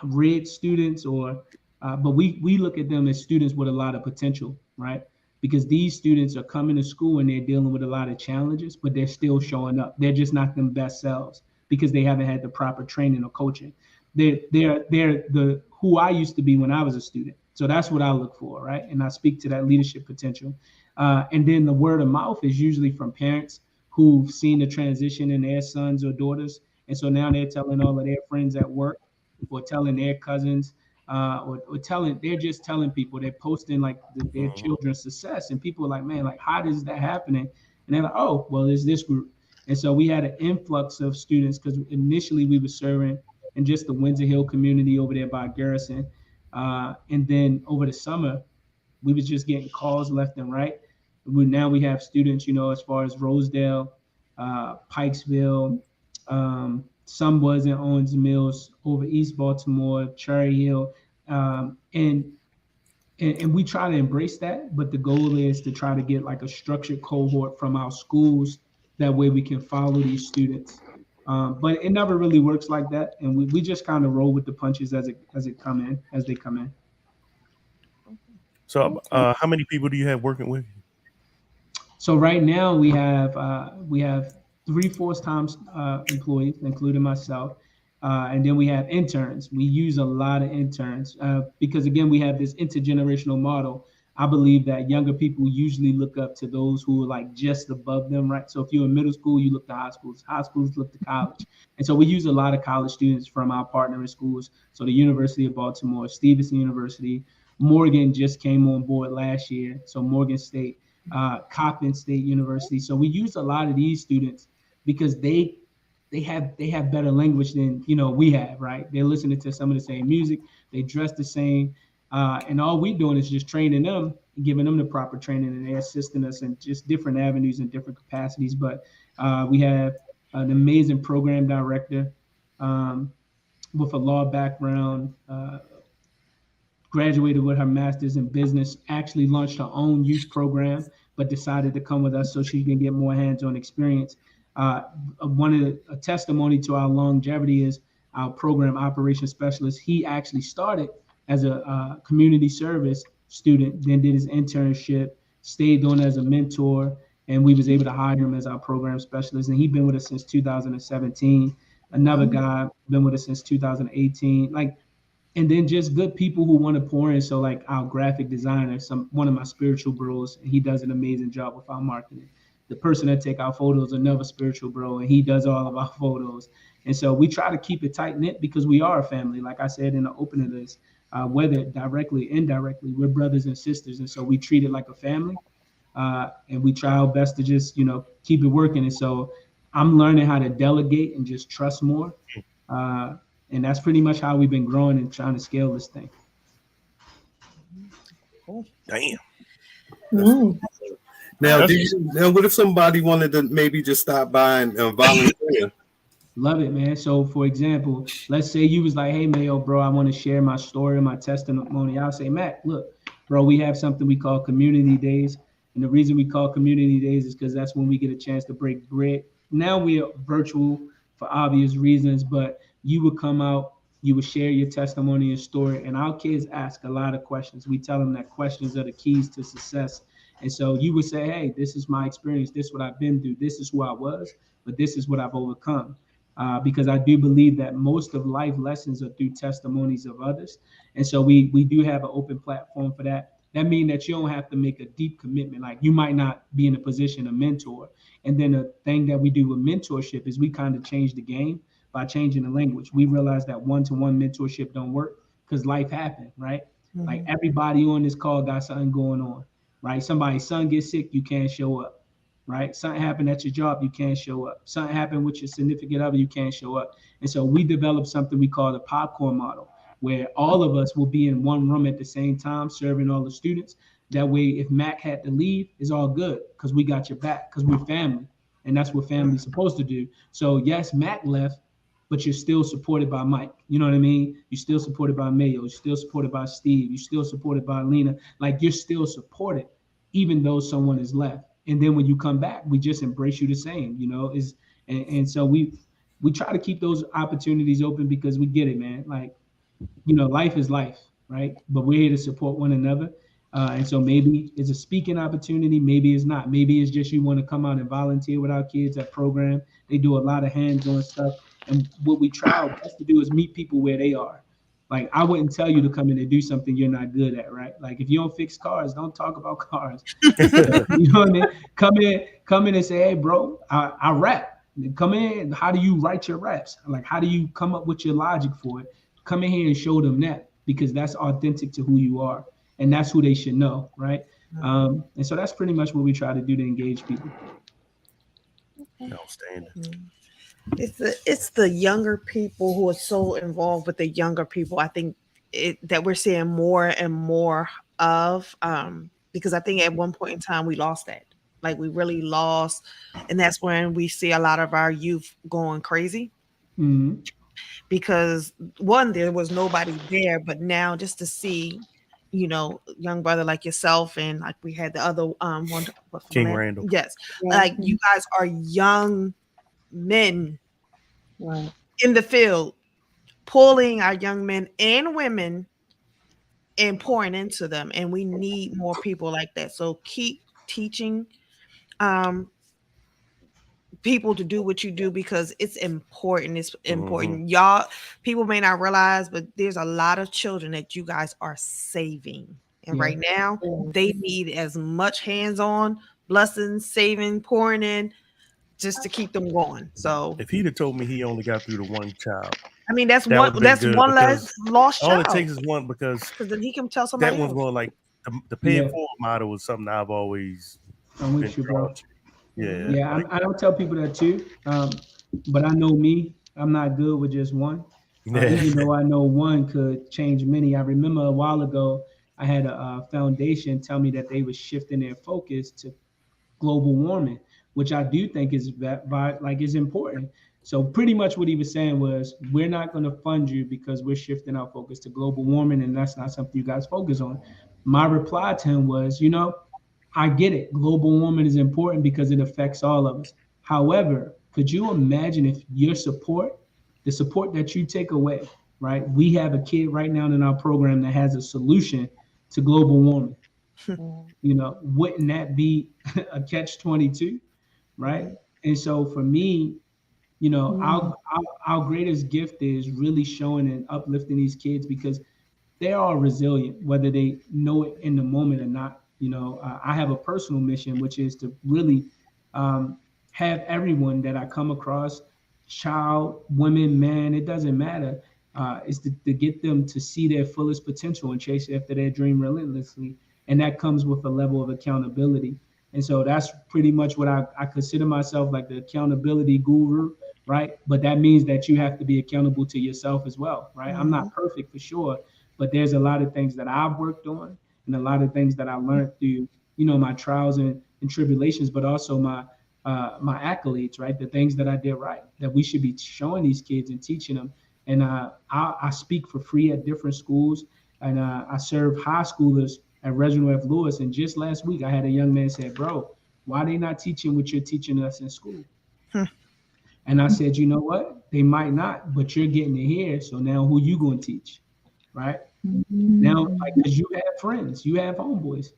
J: red students but we look at them as students with a lot of potential, right? Because these students are coming to school and they're dealing with a lot of challenges, but they're still showing up. They're just not them best selves because they haven't had the proper training or coaching. They're the who I used to be when I was a student. So that's what I look for, right? And I speak to that leadership potential. And then the word of mouth is usually from parents who've seen the transition in their sons or daughters. And so now they're telling all of their friends at work or telling their cousins, they're just telling people, they're posting like their children's success, and people are like, man, like how is that happening? And they're like, oh, well, it's this group. And so we had an influx of students because initially we were serving in just the Windsor Hill community over there by Garrison, and then over the summer we was just getting calls left and right. Now we have students, as far as Rosedale, Pikesville, some was in Owens Mills, over East Baltimore, Cherry Hill, and we try to embrace that. But the goal is to try to get like a structured cohort from our schools. That way we can follow these students. But it never really works like that, and we just kind of roll with the punches as they come in.
H: So, how many people do you have working with you?
J: So right now we have 3 full-time employees, including myself, and then we have interns. We use a lot of interns because, again, we have this intergenerational model. I believe that younger people usually look up to those who are like just above them, right? So if you're in middle school, you look to high schools look to college. And so we use a lot of college students from our partnering schools. So the University of Baltimore, Stevenson University, Morgan just came on board last year. So Morgan State, Coppin State University. So we use a lot of these students because they have better language than we have, right? They're listening to some of the same music, they dress the same, and all we're doing is just training them and giving them the proper training, and they're assisting us in just different avenues and different capacities. But we have an amazing program director with a law background, graduated with her master's in business, actually launched her own youth program, but decided to come with us so she can get more hands-on experience. A testimony to our longevity is our program operations specialist. He actually started as a community service student, then did his internship, stayed on as a mentor, and we was able to hire him as our program specialist. And he's been with us since 2017. Another guy been with us since 2018. And then just good people who want to pour in. So like our graphic designer, one of my spiritual bros, and he does an amazing job with our marketing. The person that take our photos, another spiritual bro, and he does all of our photos. And so we try to keep it tight knit because we are a family. Like I said in the opening of this, whether directly, indirectly, we're brothers and sisters. And so we treat it like a family, and we try our best to just, keep it working. And so I'm learning how to delegate and just trust more. And that's pretty much how we've been growing and trying to scale this thing.
H: Cool. Damn.
D: Now, what if somebody wanted to maybe just stop by and volunteer?
J: Love it, man. So, for example, let's say you was like, hey, Mayo, bro, I want to share my story, my testimony. I'll say, Matt, look, bro, we have something we call community days. And the reason we call community days is because that's when we get a chance to break bread. Now we are virtual for obvious reasons, but you would come out, you would share your testimony and story, and our kids ask a lot of questions. We tell them that questions are the keys to success. And so you would say, hey, this is my experience. This is what I've been through. This is who I was, but this is what I've overcome. Because I do believe that most of life lessons are through testimonies of others. And so we do have an open platform for that. That means that you don't have to make a deep commitment. Like you might not be in a position to mentor. And then the thing that we do with mentorship is we kind of change the game by changing the language. We realize that one-to-one mentorship don't work because life happened, right? Mm-hmm. Like everybody on this call got something going on, right? Somebody's son gets sick, you can't show up. right? Something happened at your job, you can't show up. Something happened with your significant other, you can't show up. And so we developed something we call the popcorn model, where all of us will be in one room at the same time, serving all the students. That way, if Mac had to leave, it's all good because we got your back because we're family. And that's what family's supposed to do. So yes, Mac left, but you're still supported by Mike. You know what I mean? You're still supported by Mayo. You're still supported by Steve. You're still supported by Lena. Like you're still supported, even though someone is left. And then when you come back, we just embrace you the same. You know, and so we try to keep those opportunities open because we get it, man. Like, you know, life is life, right? But we're here to support one another. And so maybe it's a speaking opportunity, maybe it's not. Maybe it's just you want to come out and volunteer with our kids at program. They do a lot of hands-on stuff. And what we try our best to do is meet people where they are. Like, I wouldn't tell you to come in and do something you're not good at, right? Like, if you don't fix cars, don't talk about cars. You know what I mean? Come in and say, hey, bro, I rap. Come in, how do you write your raps? Like, how do you come up with your logic for it? Come in here and show them that, because that's authentic to who you are. And that's who they should know, right? And so that's pretty much what we try to do to engage people.
H: Outstanding.
G: It's the younger people who are so involved with the younger people. I think that we're seeing more and more of, because I think at one point in time we lost that. Like we really lost, and that's when we see a lot of our youth going crazy.
J: Mm-hmm.
G: Because one, there was nobody there, but now just to see, you know, young brother like yourself, and like we had the other one,
H: King Randall.
G: Yes, like you guys are young men in the field, pulling our young men and women and pouring into them, and we need more people like that. So keep teaching people to do what you do, because it's important. It's important. Y'all, people may not realize, but there's a lot of children that you guys are saving. And right now, they need as much hands-on blessings, saving, pouring in, just to keep them going. So
H: if he'd have told me he only got through to one child,
G: I mean, that's one less lost child.
H: All it takes is one, because
G: then he can tell somebody
H: that one's
G: else.
H: going, like the pay it forward model was something I've always
J: I'm with you, bro.
H: Yeah.
J: I don't tell people that too, but I know me. I'm not good with just one. Even though I know one could change many. I remember a while ago, I had a foundation tell me that they were shifting their focus to global warming, which I do think is is important. So pretty much what he was saying was, we're not going to fund you because we're shifting our focus to global warming, and that's not something you guys focus on. My reply to him was, I get it. Global warming is important because it affects all of us. However, could you imagine if your support, the support that you take away, right? We have a kid right now in our program that has a solution to global warming. Wouldn't that be a catch-22, right? And so for me, our greatest gift is really showing and uplifting these kids, because they are resilient, whether they know it in the moment or not. I have a personal mission, which is to really have everyone that I come across, child, women, man, it doesn't matter, is to get them to see their fullest potential and chase after their dream relentlessly. And that comes with a level of accountability. And so that's pretty much what I consider myself, like the accountability guru, right? But that means that you have to be accountable to yourself as well, right? I'm not perfect for sure, but there's a lot of things that I've worked on, and a lot of things that I learned through, my trials and tribulations, but also my accolades, right? The things that I did right, that we should be showing these kids and teaching them. And I speak for free at different schools, and I serve high schoolers at Reginald F. Lewis. And just last week, I had a young man say, bro, why are they not teaching what you're teaching us in school? And I said, you know what? They might not, but you're getting it here. So now who you going to teach, right? Now, because you have friends, you have homeboys,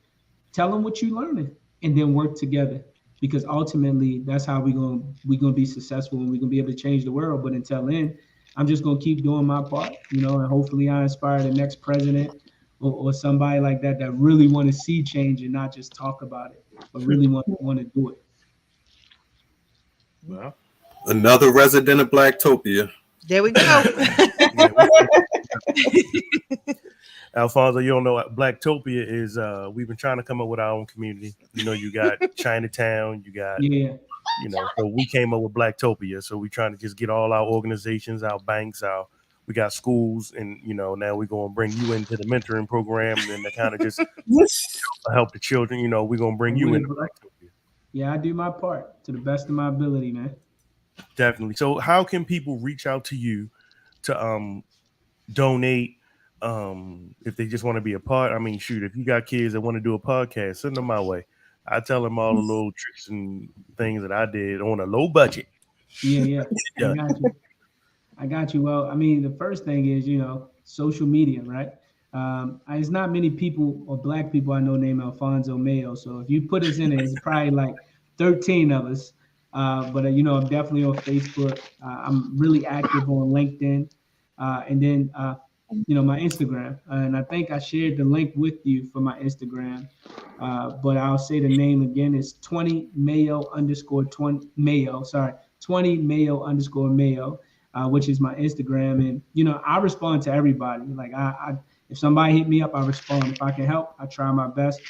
J: tell them what you're learning, and then work together, because ultimately that's how we're gonna be successful, and we're gonna be able to change the world. But until then, I'm just gonna keep doing my part, and hopefully I inspire the next president or somebody like that really want to see change and not just talk about it, but really want to do it.
D: Well, another resident of Blacktopia.
G: There we go.
H: Alfonso, you don't know what Blacktopia is. We've been trying to come up with our own community. You know, you got Chinatown, you got,
J: Yeah.
H: you know, so we came up with Blacktopia. So we're trying to just get all our organizations, our banks, we got schools, and, you know, now we're going to bring you into the mentoring program and to kind of just help the children. You know, we're going to bring you into Blacktopia.
J: Yeah, I do my part to the best of my ability, man.
H: Definitely. So how can people reach out to you to donate if they just want to be a part? I mean, shoot, if you got kids that want to do a podcast, send them my way. I tell them all the little tricks and things that I did on a low budget.
J: Yeah. I got you. Well, I mean, the first thing is, you know, social media, right? There's not many people or Black people I know named Alfonso Mayo. So if you put us in it, it's probably like 13 of us. But you know, I'm definitely on Facebook. I'm really active on LinkedIn, and then you know, my Instagram. And I think I shared the link with you for my Instagram. But I'll say the name again. It's 20 Mayo _ 20 Mayo. Sorry, 20 Mayo _ Mayo. Which is my Instagram. And, you know, I respond to everybody. Like I if somebody hit me up, I respond. If I can help, I try my best.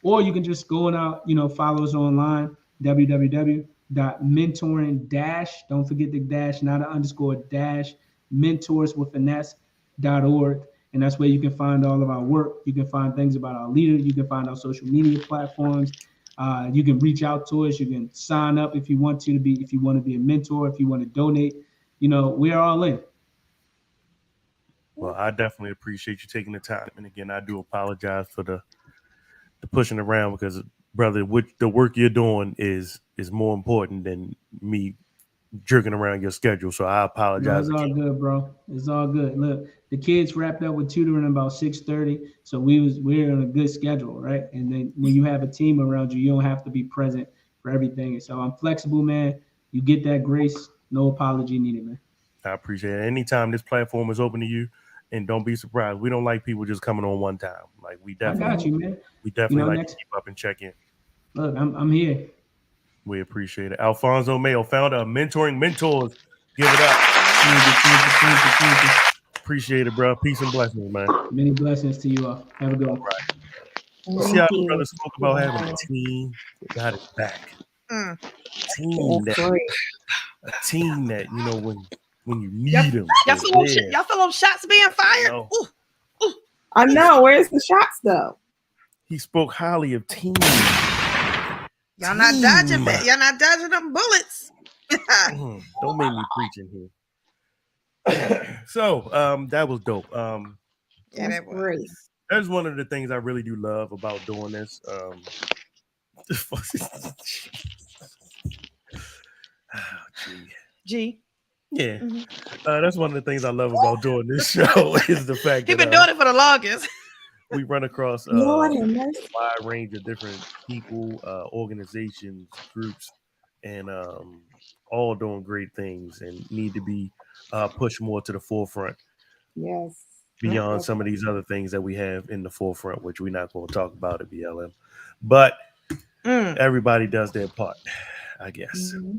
J: Or you can just go and you know, follow us online, www.mentoring- don't forget the dash, not an underscore dash, mentorswithaness.org. And that's where you can find all of our work. You can find things about our leaders. You can find our social media platforms. You can reach out to us. You can sign up if you want to be, if you want to be a mentor, if you want to donate. You know, we're all in.
H: Well, I definitely appreciate you taking the time. And again, I do apologize for the pushing around because, brother, the work you're doing is more important than me jerking around your schedule. So I apologize.
J: No, it's all good, bro. It's all good. Look, the kids wrapped up with tutoring about 6:30, so we're on a good schedule, right? And then when you have a team around you, you don't have to be present for everything. So I'm flexible, man. You get that grace. No apology needed, man.
H: I appreciate it. Anytime this platform is open to you, and don't be surprised. We don't like people just coming on one time. Like we definitely,
J: I got you, man.
H: We definitely
J: like
H: to keep up and check in.
J: Look, I'm here.
H: We appreciate it. Alfonso Mayo, founder of Mentoring Mentors. Give it up.
J: Thank you.
H: Appreciate it, bro. Peace and blessings, man.
J: Many blessings to you all. Have a good one.
H: All right. See how the brother spoke about having a team that got his back. A team that, you know, when you need them.
G: Y'all feel them shots being fired?
H: No.
G: Ooh.
I: I know. Where's the shots though?
H: He spoke highly of team.
G: Y'all not dodging them bullets.
H: Don't make me preach in here. So that was dope.
G: Yeah, that was great.
H: That's one of the things I really do love about doing this.
G: G.
H: Yeah. That's one of the things I love about doing this show is the fact
G: He's been doing it for the longest.
H: We run across a wide range of different people, organizations, groups, and all doing great things and need to be pushed more to the forefront.
I: Yes.
H: Beyond some of these other things that we have in the forefront, which we're not going to talk about at BLM. But everybody does their part, I guess.
F: Mm-hmm.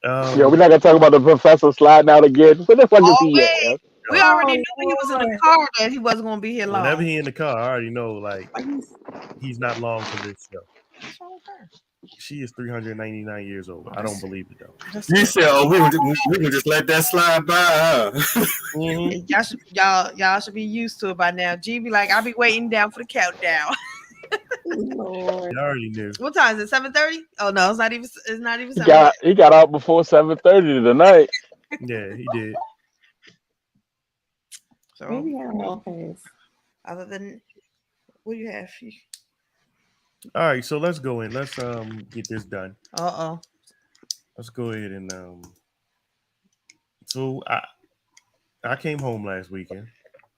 F: We're not going to talk about the professor sliding out again. What the fuck is he at?
G: We already knew he was in the car that he wasn't going to be here long.
H: Whenever he in the car, I already know, like, he's not long for this show. She is 399 years old. I don't believe it, though.
D: You said, we can just let that slide by.
G: Y'all should be used to it by now. G be like, I'll be waiting down for the countdown.
I: Lord.
H: I already knew.
G: What time is it? 7:30? Oh no, it's not even 7:30.
F: He got out before 7:30 tonight.
H: Yeah, he did.
G: So
I: maybe I don't know.
G: Other than what do you have?
H: All right, so let's go in. Let's get this done. Let's go ahead and so I came home last weekend.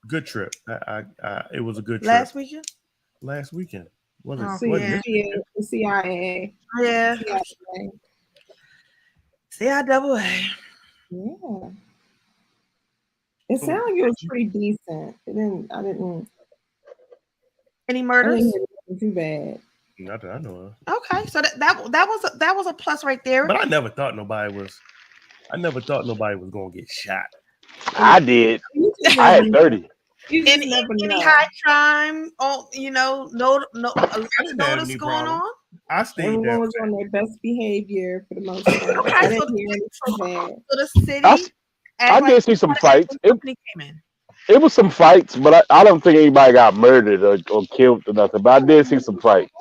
H: Good trip. It was a good trip.
G: Last weekend?
H: Last weekend. Was it?
I: The CIAA.
G: Yeah. CIAA.
I: Yeah. It sounded like it was pretty decent. I didn't.
G: Any murders?
I: Too bad.
H: Not that I know of.
G: Okay, so that was a plus right there.
H: But I never thought nobody was gonna get shot.
F: I did.
I: Me
F: I had 30.
I: You just
G: Any
I: never know.
G: high crime? Oh, no, alert
H: didn't have
G: notice
H: any
G: going
H: problem.
G: on.
H: I stayed
I: Everyone
H: there.
I: was on their best behavior for the most part.
G: Okay,
I: I
G: so
I: didn't hear anything bad.
G: the city
F: I
G: act like
F: did see some fights.
G: the company came in.
F: It was some fights, but I don't think anybody got murdered or killed or nothing. But I did see some fights.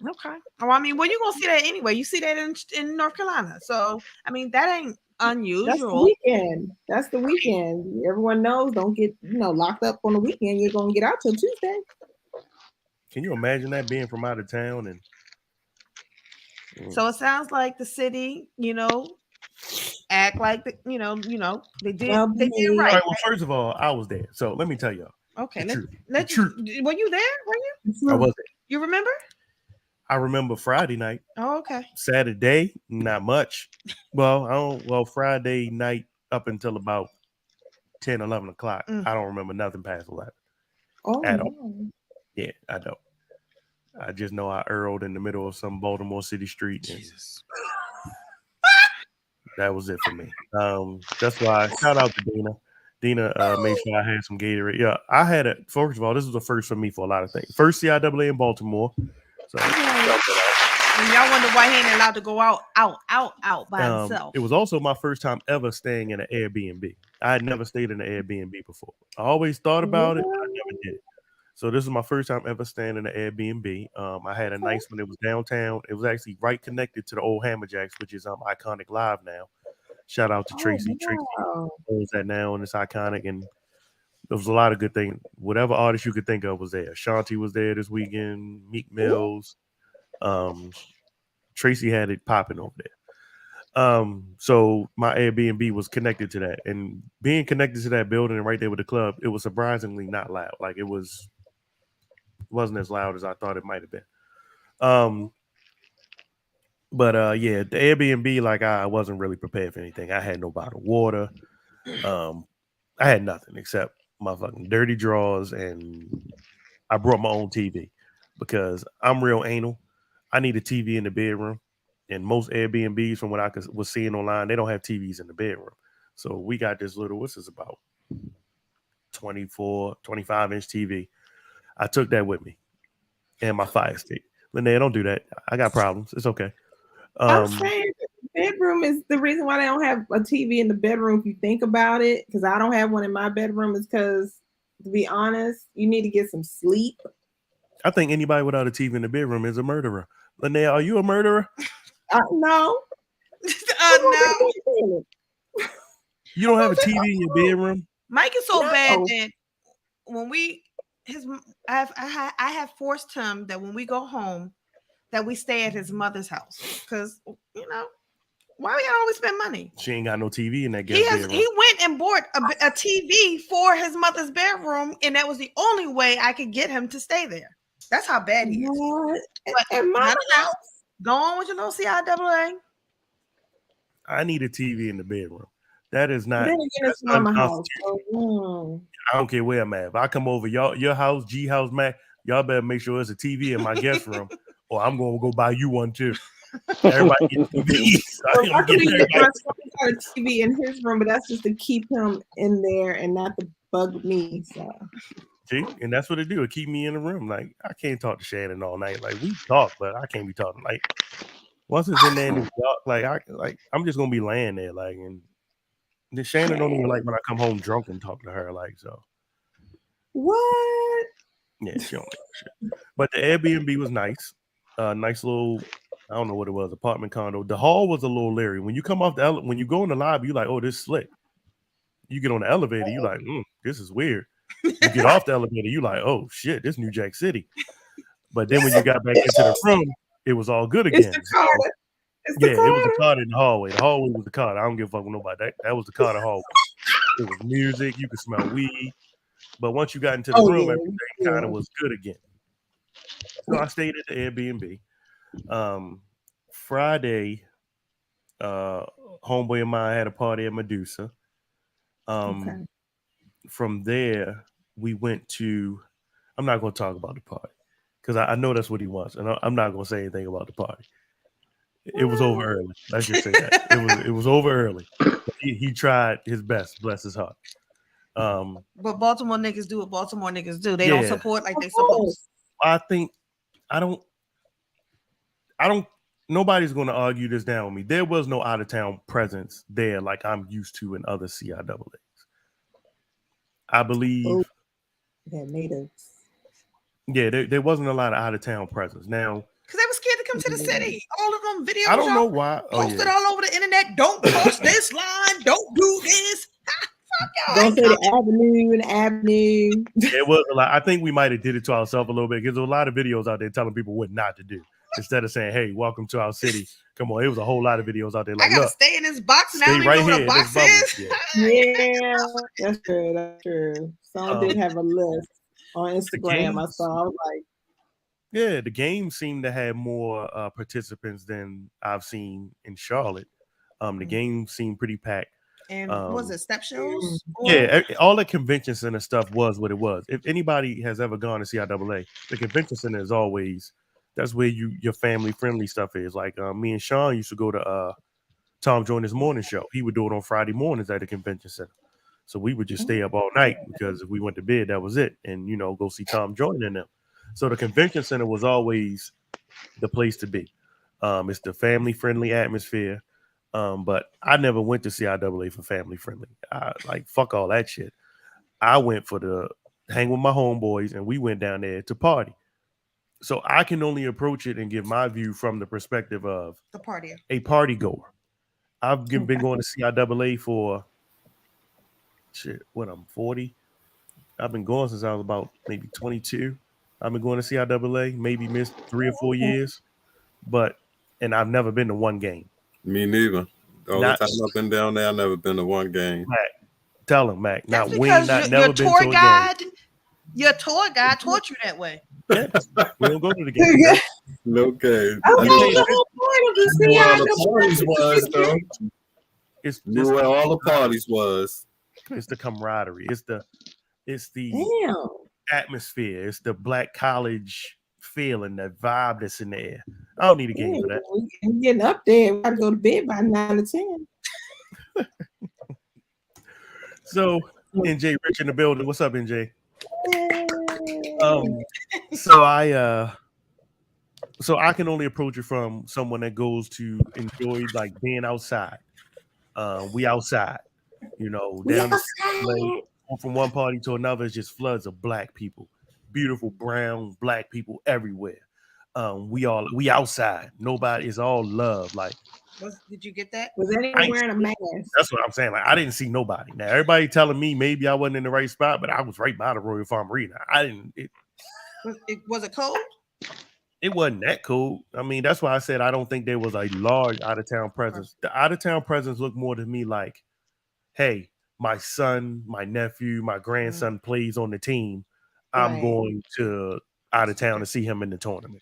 G: Okay. Well, I mean, well, you're gonna see that anyway. You see that in North Carolina, so I mean that ain't
I: That's the
G: unusual.
I: weekend. That's the weekend. Everyone knows don't get locked up on the weekend. You're gonna get out till Tuesday.
H: Can you imagine that being from out of town? And
G: So it sounds like the city, act like they did
I: Well
G: they did
I: behaved.
H: all
G: right.
H: right, well, first of all, I was there, so let me tell y'all.
G: Okay,
H: the
G: let
H: truth.
G: were you there? Were you?
H: I was there.
G: You remember?
H: I remember Friday night.
G: Oh, okay.
H: Saturday, not much. Well, Friday night up until about 10, 11 o'clock. I don't remember nothing past 11 at all. Yeah, I don't. I just know I earled in the middle of some Baltimore City street. Jesus. That was it for me. That's why shout out to Dina. Dina made sure I had some Gatorade. Yeah, I had it. First of all, this was a first for me for a lot of things. First CIAA in Baltimore. So
G: and y'all wonder why he ain't allowed to go out by himself.
H: It was also my first time ever staying in an Airbnb. I had never stayed in an Airbnb before. I always thought about it, but I never did it. So this is my first time ever staying in an Airbnb. I had a nice one. It was downtown. It was actually right connected to the old Hammerjacks, which is Iconic Live now. Shout out to Tracy. Tracy owns that now, and it's iconic. And there was a lot of good things. Whatever artist you could think of was there. Shanti was there this weekend. Meek Mills. Tracy had it popping over there. So my Airbnb was connected to that, and being connected to that building and right there with the club, it was surprisingly not loud. Like it wasn't as loud as I thought it might have been. But yeah, the Airbnb, like I wasn't really prepared for anything. I had no bottled water. I had nothing except my fucking dirty drawers, and I brought my own TV because I'm real anal. I need a TV in the bedroom, and most Airbnbs, from what I was seeing online, they don't have TVs in the bedroom. So we got this little, what's this about 24, 25-inch TV. I took that with me and my Fire Stick. Linnea, don't do that. I got problems. It's okay.
I: I'm saying the bedroom is the reason why they don't have a TV in the bedroom. If you think about it, because I don't have one in my bedroom, is because, to be honest, you need to get some sleep.
H: I think anybody without a TV in the bedroom is a murderer. Linnea, are you a murderer?
I: No.
G: No.
H: You don't have a TV in your bedroom?
G: Mike is so bad that when I have forced him that when we go home, that we stay at his mother's house, because why we gotta always spend money?
H: She ain't got no TV in that bedroom.
G: He went and bought a TV for his mother's bedroom, and that was the only way I could get him to stay there. That's how bad he is. But my house, go on with your little CIAA.
H: I need a TV in the bedroom. That is not.
I: That's my house.
H: I don't care where I'm at. If I come over your house, G house, Mac, y'all better make sure there's a TV in my guest room, or I'm gonna go buy you one too. Everybody gets TV.
I: I could got a TV in his room, but that's just to keep him in there and not to bug me. So.
H: See, and that's what it do. It keep me in the room. Like I can't talk to Shannon all night. Like we talk, but I can't be talking. Like once it's in there and it's dark, I'm just gonna be laying there. Like, and then Shannon don't even like when I come home drunk and talk to her. Like so.
I: What?
H: Yeah, she don't like shit. But the Airbnb was nice. Nice little, I don't know what it was, apartment condo. The hall was a little leery. When you come off when you go in the lobby, you like, oh, this is slick. You get on the elevator, you like, this is weird. You get off the elevator, you like, oh shit, this New Jack City. But then when you got back into the room, it was all good again.
I: It's the Carter.
H: It was the Carter in the hallway. The hallway was the Carter. I don't give a fuck with nobody. That was the Carter hallway. It was music. You could smell weed. But once you got into the room, everything kind of was good again. So I stayed at the Airbnb. Friday, homeboy of mine had a party at Medusa. From there, we went to. I'm not going to talk about the party because I know that's what he wants, and I'm not going to say anything about the party. It was over early. Let's just say that it was over early. He tried his best. Bless his heart.
G: But Baltimore niggas do what Baltimore niggas do. They
H: Yeah.
G: don't support like they supposed.
H: I think I don't. Nobody's going to argue this down with me. There was no out of town presence there like I'm used to in other CIAAs. I believe.
I: That natives.
H: Yeah, there wasn't a lot of out of town presence. Now,
G: because they were scared to come to the city. All of them videos.
H: I don't know why.
G: Posted all over the internet. Don't cross this line. Don't do this. Fuck y'all.
I: Don't say the avenue and avenue.
H: It was a lot. I think we might have did it to ourselves a little bit because there was a lot of videos out there telling people what not to do. Instead of saying, "Hey, welcome to our city." Come on, it was a whole lot of videos out there. Like,
G: I gotta
H: look,
G: stay in this box and I
H: stay
G: don't even
H: right
G: know what
H: here
G: a box
H: in this
G: is.
I: Yeah, that's true. That's true. Someone did have a list on Instagram. I saw. I was like,
H: yeah, the game seemed to have more participants than I've seen in Charlotte. The game seemed pretty packed.
G: And was it step shows?
H: Yeah, all the convention center stuff was what it was. If anybody has ever gone to CIAA, the convention center is always that's where your family friendly stuff is. Like me and Sean used to go to Tom Joyner's morning show. He would do it on Friday mornings at the convention center. So we would just stay up all night because if we went to bed, that was it. And go see Tom Joyner and them. So the convention center was always the place to be. It's the family friendly atmosphere. But I never went to CIAA for family friendly. Fuck all that shit. I went for the hang with my homeboys and we went down there to party. So I can only approach it and give my view from the perspective of
G: the party,
H: a party goer. I've been going to CIAA for I'm 40. I've been going since I was about maybe 22. I've been going to CIAA, maybe missed 3 or 4 years, and I've never been to one game.
D: Me neither. All the time I've been down there, I've never been to one game.
H: Mac, tell him, Mac.
G: That's
H: not wing, not never been to a game.
G: Your tour guide taught you that way.
H: Yeah, we don't go to the game.
D: No game.
I: I know the whole point of the
D: knew where all the parties was, though. Knew where all the parties was.
H: It's the camaraderie. It's the
I: Damn.
H: atmosphere. It's the black college feeling, that vibe that's in the air. I don't need a game for that.
I: I'm getting up there. We gotta go to bed by 9 or 10.
H: So NJ Rich in the building. What's up, NJ? So I can only approach it from someone that goes to enjoy like being outside. We outside, down from one party to another is just floods of black people, beautiful brown black people everywhere. We outside. Nobody is all love. Like,
G: did you get that?
I: Was anyone wearing a mask?
H: That's what I'm saying. Like, I didn't see nobody. Now everybody telling me maybe I wasn't in the right spot, but I was right by the Royal Farm Arena. I didn't.
G: Was it cold?
H: It wasn't that cold. I mean, that's why I said I don't think there was a large out of town presence. The out of town presence looked more to me like, hey, my son, my nephew, my grandson plays on the team. I'm going to out of town to see him in the tournament.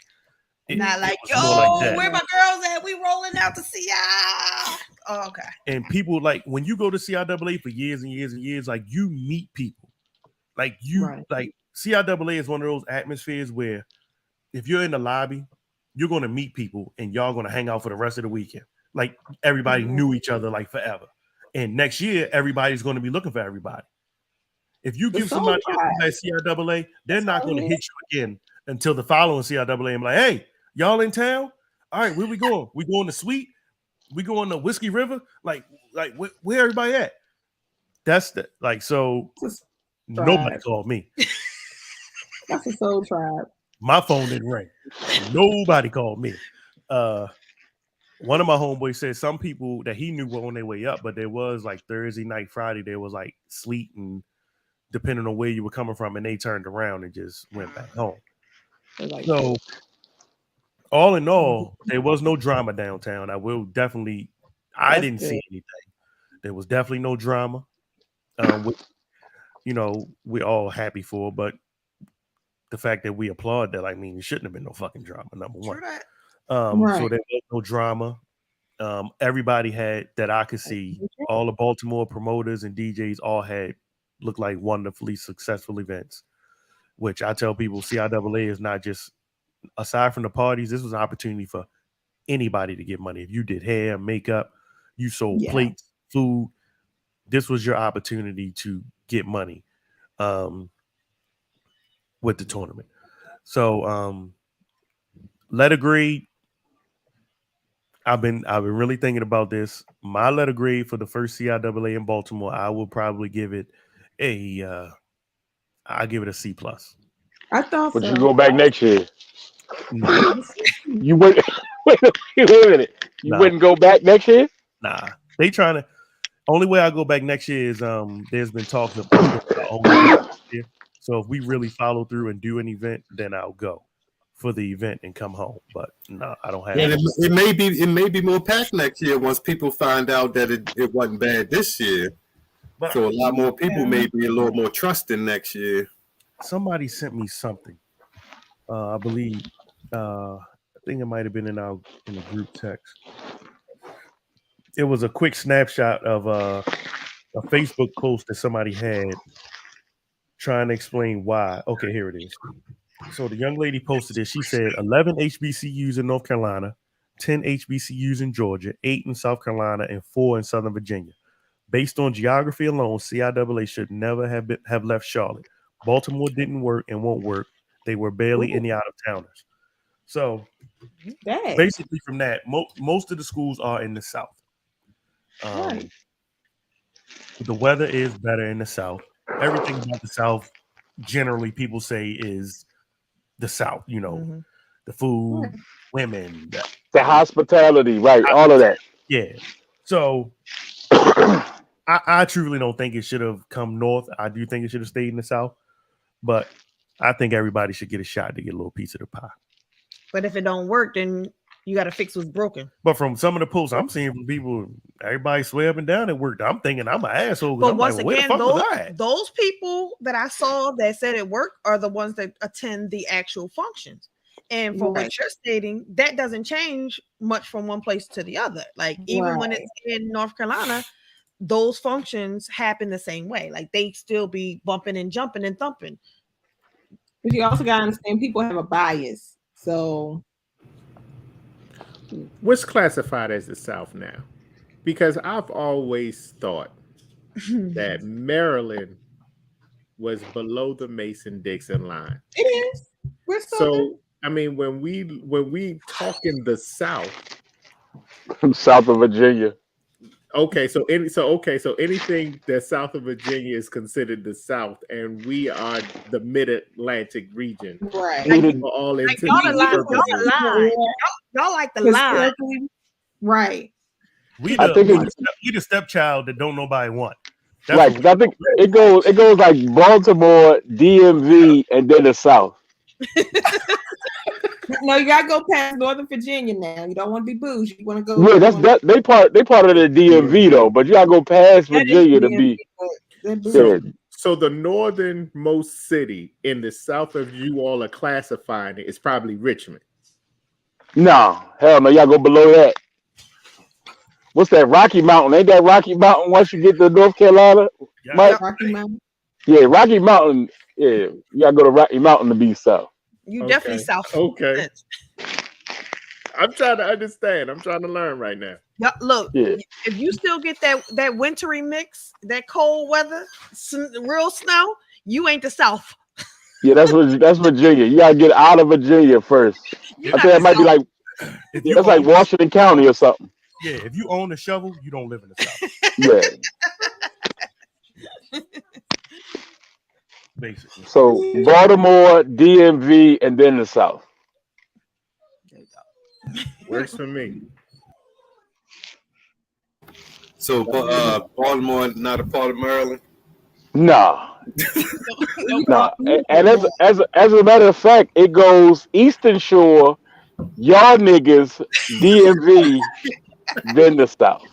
G: Not like, yo, where my girls at? We rolling out to CI. Oh, okay.
H: And people, like, when you go to CIAA for years and years and years, like, you meet people. Like, like, CIAA is one of those atmospheres where if you're in the lobby, you're going to meet people and y'all going to hang out for the rest of the weekend. Like, everybody knew each other, like, forever. And next year, everybody's going to be looking for everybody. If you give somebody that CIAA, they're not going to hit you again until the following CIAA and be like, hey, y'all in town? All right, where we going? We going to Sweet? We going to Whiskey River? Like where everybody at? That's the so nobody called me.
I: That's a soul tribe.
H: My phone didn't ring. Nobody called me. One of my homeboys said some people that he knew were on their way up, but there was like Thursday night, Friday, there was like sleet and depending on where you were coming from, and they turned around and just went back home. So all in all, there was no drama downtown. I didn't see anything. There was definitely no drama. We're all happy for, but the fact that we applaud that, I mean, it shouldn't have been no fucking drama, number one. So there was no drama. Everybody had, that I could see, all the Baltimore promoters and DJs all had looked like wonderfully successful events, which I tell people CIAA is not just, aside from the parties, this was an opportunity for anybody to get money. If you did hair, makeup, you sold plates, food, this was your opportunity to get money with the tournament. So letter grade. I've been really thinking about this. My letter grade for the first CIAA in Baltimore, I will probably give it I give it a C+.
I: I thought
F: But
I: so.
F: you go back next year.
H: Nah.
F: You wait. Wait a minute. You wouldn't go back next year?
H: Nah. They trying to. Only way I go back next year is there's been talks of us doing our own event this year. So if we really follow through and do an event, then I'll go for the event and come home. But no, I don't have it.
D: It may be more packed next year once people find out that it wasn't bad this year.
H: But
D: so a lot more people may be a little more trusting next year.
H: Somebody sent me something. I believe I think it might have been in the group text. It was a quick snapshot of a Facebook post that somebody had trying to explain why. Okay, here it is. So the young lady posted it. She said 11 HBCUs in North Carolina, 10 HBCUs in Georgia, 8 in South Carolina, and 4 in Southern Virginia. Based on geography alone, CIAA should never have left Charlotte. Baltimore didn't work and won't work. They were barely any out-of-towners. So basically from that, most of the schools are in the South.
I: Right.
H: The weather is better in the South. Everything about the South, generally, people say is the South. You know, the food, women,
F: the hospitality, right? All of that.
H: Yeah. So I truly don't think it should have come north. I do think it should have stayed in the South, but I think everybody should get a shot to get a little piece of the pie.
G: But if it don't work, then you got to fix what's broken.
H: But from some of the posts I'm seeing from people, everybody swear up and down it worked. I'm thinking I'm an asshole.
G: But
H: I'm
G: once
H: like,
G: again, those people that I saw that said it worked are the ones that attend the actual functions. And from what you're stating, that doesn't change much from one place to the other. Like even when it's in North Carolina, those functions happen the same way. Like they still be bumping and jumping and thumping.
I: But you also got to understand people have a bias. So
K: what's classified as the South now? Because I've always thought that Maryland was below the Mason-Dixon line.
I: It is. We're
K: so I mean, when we talk in the South,
F: South of Virginia.
K: So anything that's south of Virginia is considered the South, and we are the Mid-Atlantic region.
I: Right.
K: All
G: like y'all like the line.
I: Right.
H: We the stepchild that don't nobody want.
F: That's right. I think it goes like Baltimore, DMV, and then the South.
I: No, you gotta go past Northern Virginia now. You don't want to be bougie. You want to go.
F: Yeah, they part of the DMV though, but you gotta go past Virginia to be.
K: So the northernmost city in the south of you all are classifying it is probably Richmond.
F: No, hell no, y'all go below that. What's that? Rocky Mountain? Ain't that Rocky Mountain once you get to North Carolina?
I: Yeah, Rocky Mountain.
F: Yeah, Rocky Mountain. Yeah, you gotta go to Rocky Mountain to be south.
G: You definitely south.
K: Okay. I'm trying to understand. I'm trying to learn right now.
G: Yeah, look, if you still get that wintry mix, that cold weather, real snow, you ain't the South.
F: Yeah, that's Virginia. You gotta get out of Virginia first. I think that might be like that's like Washington County or something.
H: Yeah, if you own a shovel, you don't live in the South.
F: Yeah.
H: Basically.
F: So Baltimore, DMV, and then the South.
K: Works for me.
D: So Baltimore not a part of Maryland?
F: Nah. Nah. And as a matter of fact, it goes Eastern Shore, y'all niggas, DMV, then the South.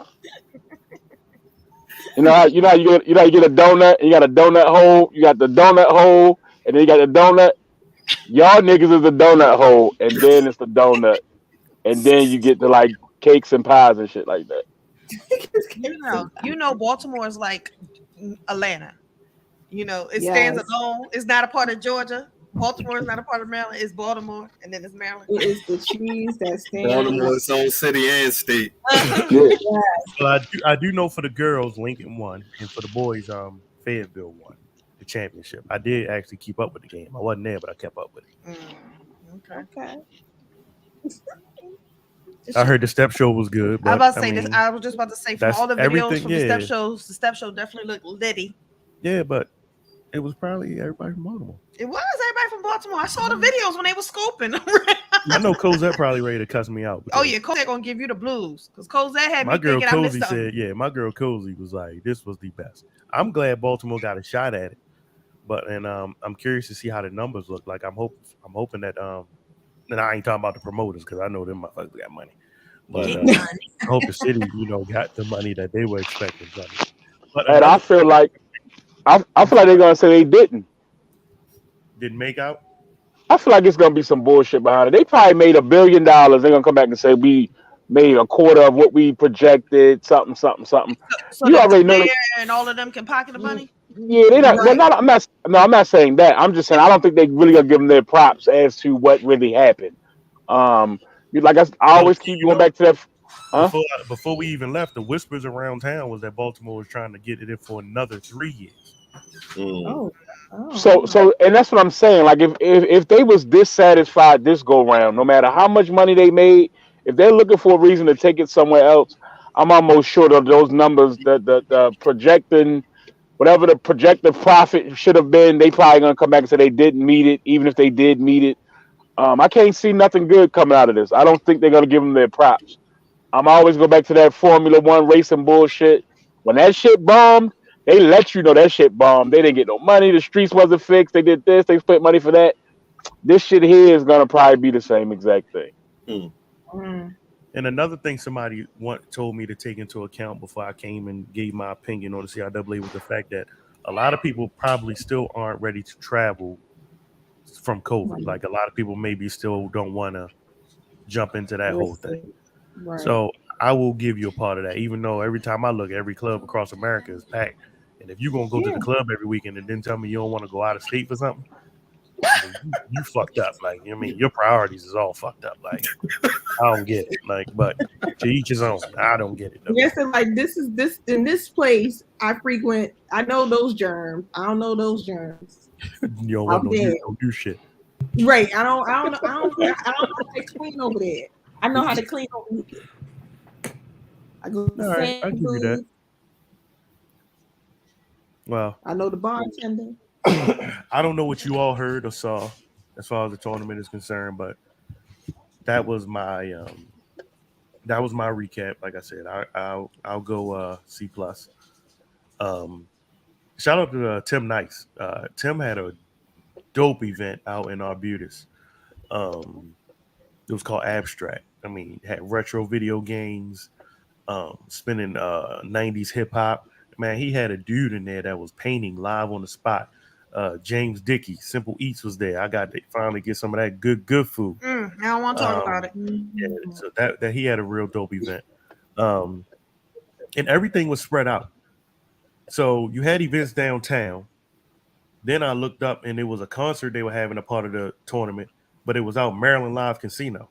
F: You know how you get a donut, and you got a donut hole, you got the donut hole, and then you got the donut. Y'all niggas is the donut hole, and then it's the donut. And then you get to like cakes and pies and shit like that.
G: You know, Baltimore is like Atlanta. You know, it stands alone. It's not a part of Georgia. Baltimore is not a part of Maryland. It's Baltimore, and then it's Maryland.
I: It is the cheese that stands.
D: Baltimore's own city and state.
H: Well, I do know for the girls, Lincoln won, and for the boys, Fayetteville won the championship. I did actually keep up with the game. I wasn't there, but I kept up with it.
I: Okay.
H: I heard the step show was good. But,
G: I was about to say this. I was just about to say from
H: that's
G: all the videos
H: everything,
G: from the step show definitely looked litty.
H: Yeah, but it was probably everybody from Baltimore.
G: It was everybody from Baltimore. I saw the videos when they were scoping.
H: I know Cosette probably ready to cuss me out.
G: Oh yeah, Cosette gonna give you the blues because Cosette had
H: My
G: me
H: girl
G: thinking
H: Cozy
G: I missed
H: said, yeah, my girl Cozy was like, this was the best. I'm glad Baltimore got a shot at it, but I'm curious to see how the numbers look like. I'm hoping that and I ain't talking about the promoters because I know them motherfuckers got money, but I hope the city, got the money that they were expecting from it. But
F: And I feel like they're gonna say they didn't
H: make out.
F: I feel like it's gonna be some bullshit behind it. They probably made $1 billion. They're gonna come back and say we made a quarter of what we projected. Something.
G: So
F: You already know.
G: And all of them can pocket the money.
F: Yeah, they not. Well, not. I'm not saying that. I'm just saying I don't think they really gonna give them their props as to what really happened. Like I always keep going back to that. Huh?
H: Before we even left, the whispers around town was that Baltimore was trying to get it in for another 3 years.
I: Oh.
F: So, and that's what I'm saying. Like, if they was dissatisfied this go round, no matter how much money they made, if they're looking for a reason to take it somewhere else, I'm almost sure that those numbers, the projecting, whatever the projected profit should have been, they probably gonna come back and say they didn't meet it, even if they did meet it. I can't see nothing good coming out of this. I don't think they're gonna give them their props. I'm always go back to that Formula One racing bullshit. When that shit bombed, they let you know that shit bombed. They didn't get no money. The streets wasn't fixed. They did this. They spent money for that. This shit here is gonna probably be the same exact thing.
H: And another thing somebody told me to take into account before I came and gave my opinion on the CIAA was the fact that a lot of people probably still aren't ready to travel from COVID. Like a lot of people maybe still don't want to jump into that whole thing.
I: Right.
H: So I will give you a part of that, even though every time I look, every club across America is packed. And if you're going to go to the club every weekend and then tell me you don't want to go out of state for something, you fucked up. Like, your priorities is all fucked up. Like, I don't get it. Like, but to each his own. I don't get it. Though.
I: Yes, and like this in this place I frequent. I know those germs. I don't know those germs.
H: You don't want no do shit.
I: Right. I don't know how to clean over there. I know how to clean over here. I go to
H: right, I'll give you that. Well,
I: I know the bartender.
H: I don't know what you all heard or saw as far as the tournament is concerned, but that was my recap. Like I said, I'll go C+. Shout out to Tim Nice. Tim had a dope event out in Arbutus. It was called Abstract. Had retro video games, spinning 90s hip hop. Man, he had a dude in there that was painting live on the spot. James Dickey, Simple Eats was there. I got to finally get some of that good food.
G: I don't want to talk about it.
H: Yeah, so that he had a real dope event. And everything was spread out. So you had events downtown. Then I looked up and it was a concert they were having a part of the tournament, but it was out Maryland Live Casino.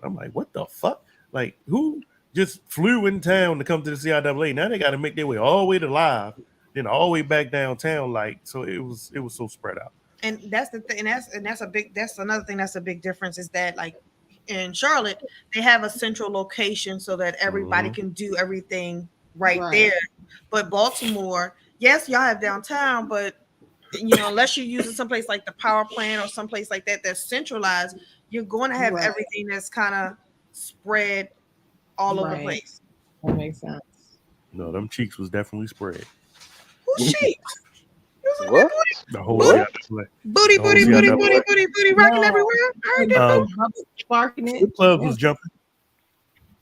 H: I'm like, what the fuck? Like, who just flew in town to come to the CIAA? Now they got to make their way all the way to Live, then all the way back downtown. Like, so it was so spread out.
G: And that's the thing, and that's another thing that's a big difference is that like in Charlotte they have a central location so that everybody can do everything right there. But Baltimore, yes, y'all have downtown, but unless you're using someplace like the power plant or someplace like that that's centralized, you're going to have everything that's kind of spread all over the place.
I: That makes sense.
H: No, them cheeks was definitely spread.
G: Who's cheeks?
F: What?
H: The whole
G: booty, rocking everywhere. I heard that.
H: Strip clubs was jumping.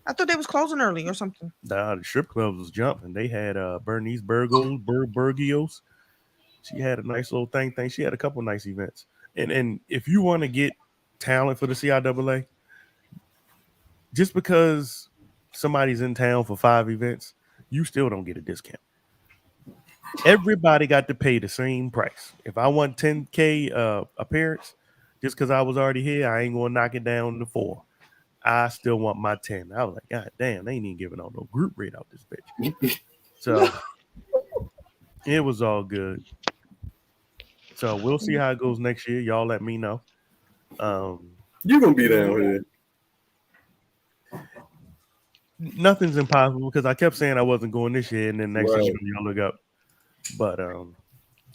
G: I thought they was closing early or something.
H: Nah, the strip clubs was jumping. They had Bernice Burgios. She had a nice little thing. She had a couple nice events. And if you want to get talent for the CIAA, just because somebody's in town for 5 events, you still don't get a discount. Everybody got to pay the same price. If I want 10K appearance, just because I was already here, I ain't going to knock it down to 4. I still want my 10. I was like, God damn, they ain't even giving out no group rate out this bitch. So It was all good. So we'll see how it goes next year. Y'all let me know.
D: You're gonna be down here.
H: Nothing's impossible because I kept saying I wasn't going this year, and then next
D: Right.
H: year y'all look up. But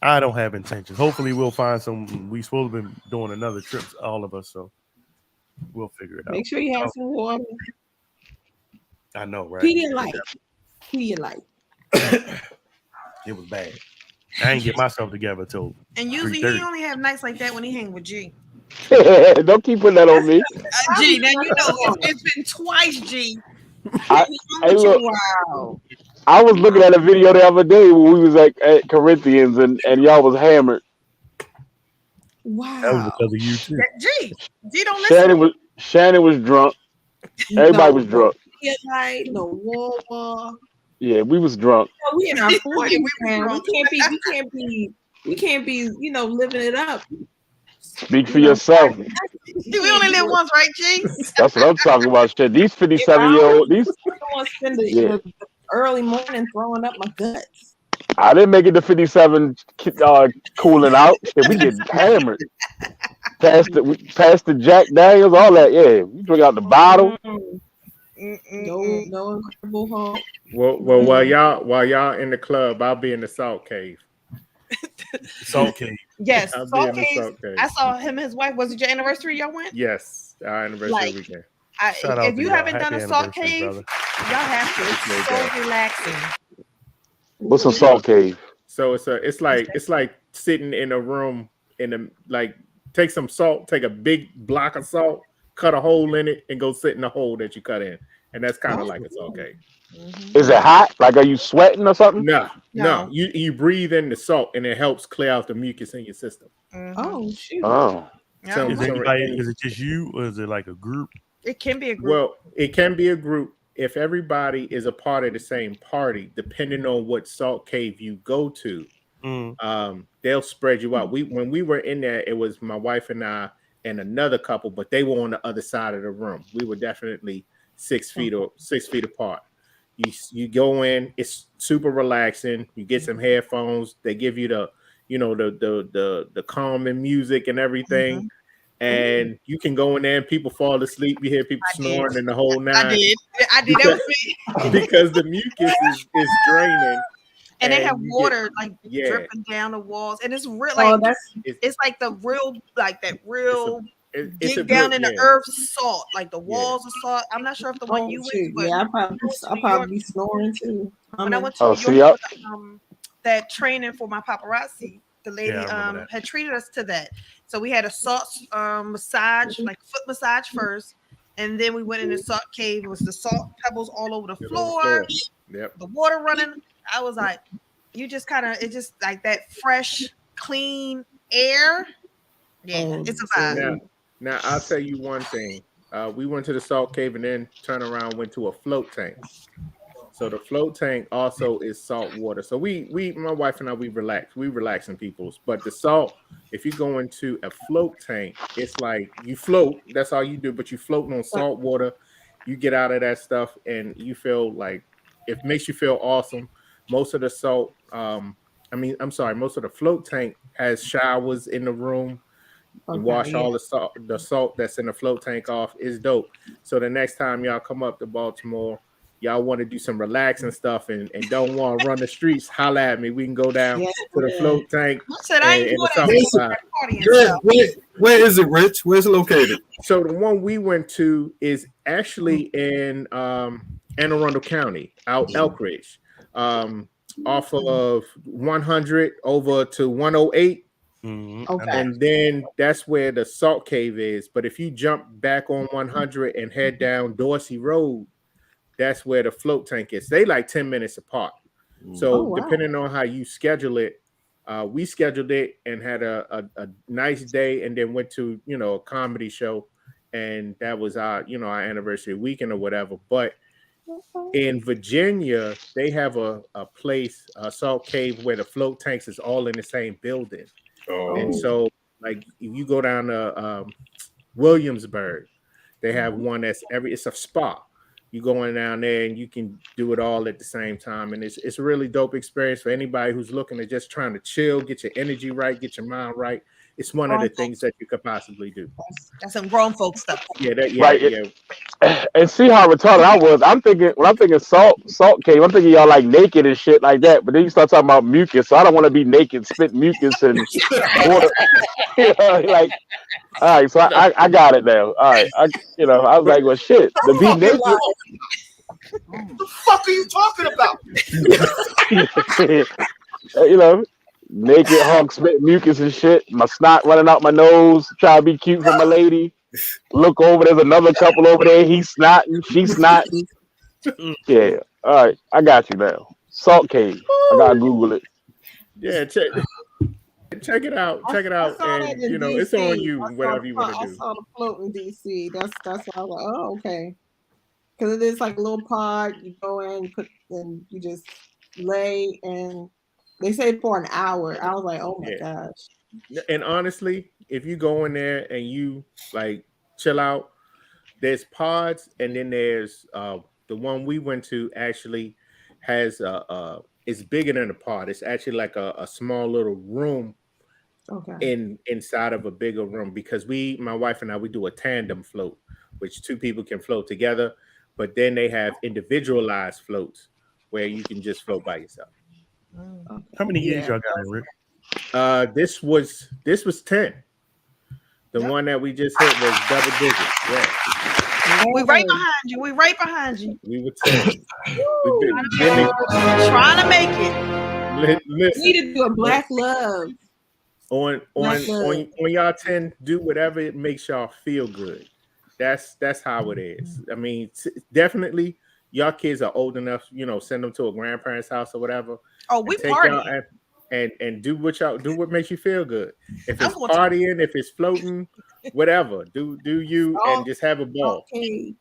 H: I don't have intentions. Hopefully, we'll find some. We supposed to be doing another trip, all of us. So we'll figure it out.
I: Make sure you have some water.
H: I know, right?
I: Pedialyte. Pedialyte.
H: It was bad. I ain't get myself together till.
G: And usually
H: 3:30.
G: he only have nights like that when he hang with G.
F: Don't keep putting that on me.
G: G, now you know it's been twice, G.
F: Look,
I: Wow.
F: I was looking at a video the other day when we was at Corinthians and y'all was hammered.
I: Wow.
H: That was because of you too.
G: G don't listen.
F: Shannon was drunk. Everybody was drunk.
I: Pedialyte, no water.
F: Yeah, we was drunk.
I: We in our 40s, man. We can't be, living it up.
F: Speak for yourself.
G: We only live once, right, G?
F: That's what I'm talking about. Shit, these 57-year-old,
I: I don't want to spend the early morning throwing up my guts.
F: I didn't make it to 57 cooling out. Shit, we get hammered. Past the Jack Daniels, all that. Yeah, we drink out the bottle.
I: No Incredible Hulk.
K: Well, while y'all in the club, I'll be in the Salt Cave.
H: Salt Cave.
G: Yes,
K: I'll be
G: Salt
K: in the
G: Cave.
K: Salt Cave.
G: I saw him and his wife. Was it your anniversary y'all went?
K: Yes, our anniversary weekend.
G: If you haven't done a Salt Cave,
H: brother.
G: y'all have to. It's so relaxing.
F: What's a Salt Cave?
K: So it's like sitting in a room take some salt, take a big block of salt, cut a hole in it, and go sit in the hole that you cut in, and that's kind of like a Salt Cave.
F: Is it hot? Like, are you sweating or something?
K: No. You breathe in the salt, and it helps clear out the mucus in your system.
I: Oh shoot.
F: Oh.
K: So,
H: Is it just you, or is it like a group?
G: It can be a group.
K: Well, it can be a group if everybody is a part of the same party, depending on what Salt Cave you go to. They'll spread you out. When we were in there, it was my wife and I and another couple, but they were on the other side of the room. We were definitely 6 feet apart. You go in, it's super relaxing. You get some headphones. They give you the calming music and everything. And you can go in there and people fall asleep. You hear people snoring in the whole nine.
G: I did. That was me.
K: Because the mucus is draining.
G: And they have water dripping down the walls, and it's real. It's like the real, dig down in the earth salt, like the walls of salt. I'm not sure if the one you went, but
I: I'll probably be snoring too.
G: When I went to New York, that training for my paparazzi, the lady had treated us to that. So we had a salt massage, like foot massage first, and then we went in the Salt Cave. It was the salt pebbles all over the floor.
K: Yep.
G: The water running. I was like, it's just like that fresh, clean air. Yeah, it's a vibe.
K: Now I'll tell you one thing. We went to the Salt Cave and then turned around, went to a float tank. So the float tank also is salt water. So my wife and I, we relaxing peoples. But the salt, if you go into a float tank, it's like you float. That's all you do. But you floating on salt water. You get out of that stuff and you feel like it makes you feel awesome. Most of the salt, most of the float tank has showers in the room. You wash all the salt that's in the float tank off. Is dope. So the next time y'all come up to Baltimore, y'all want to do some relaxing stuff and don't want to run the streets, holla at me. We can go down to the float tank.
D: Where is it, Rich? Where's it located?
K: So the one we went to is actually in Anne Arundel County, out Elk Ridge, off of 100 over to 108.
I: Okay.
K: And then that's where the Salt Cave is. But if you jump back on 100 and head down Dorsey Road, that's where the float tank is. They like 10 minutes apart. So depending on how you schedule it, we scheduled it and had a nice day and then went to, a comedy show. And that was our anniversary weekend or whatever. But in Virginia, they have a place, a Salt Cave, where the float tanks is all in the same building. And so, like, if you go down to Williamsburg, they have one it's a spa. You going down there and you can do it all at the same time, and it's a really dope experience for anybody who's looking at just trying to chill, get your energy right, get your mind right. It's one of the things that you could possibly do.
G: That's some grown folk stuff.
K: Yeah,
F: Right. And see how retarded I was. I'm thinking salt cave. I'm thinking y'all like naked and shit like that. But then you start talking about mucus, so I don't want to be naked, spit mucus and water. Like, all right, so I got it now. All right, I was like, well, shit, to be naked.
B: What the fuck are you talking about?
F: Naked hog spit mucus and shit. My snot running out my nose. Try to be cute for my lady. Look over, there's another couple over there. He's snotting, she's snotting. Yeah. All right, I got you now. Salt cave. I gotta Google it.
K: Yeah, check it out. Check it out, and it's on you. Whatever you want to do.
I: I saw the float in DC. That's why I was like, oh, okay. Because it is like a little pod. You go in, and you just lay, and they say for an hour. I was like, oh my gosh.
K: And honestly, if you go in there and you like chill out, there's pods, and then there's the one we went to actually has it's bigger than a pod. It's actually like a small little room inside of a bigger room, because my wife and I, we do a tandem float, which two people can float together, but then they have individualized floats where you can just float by yourself.
H: How many years y'all got in, Rick?
K: This was 10. The one that we just hit was double digits. Yeah.
G: We right behind you.
K: We were 10.
G: Trying to make it.
K: Listen,
I: we need to do a Black Love.
K: On y'all 10, do whatever it makes y'all feel good. That's how it is. I mean, definitely y'all kids are old enough, send them to a grandparent's house or whatever.
G: Oh, we party.
K: And do what makes you feel good. If it's partying, if it's floating, whatever. Do you and just have a ball.
I: Okay.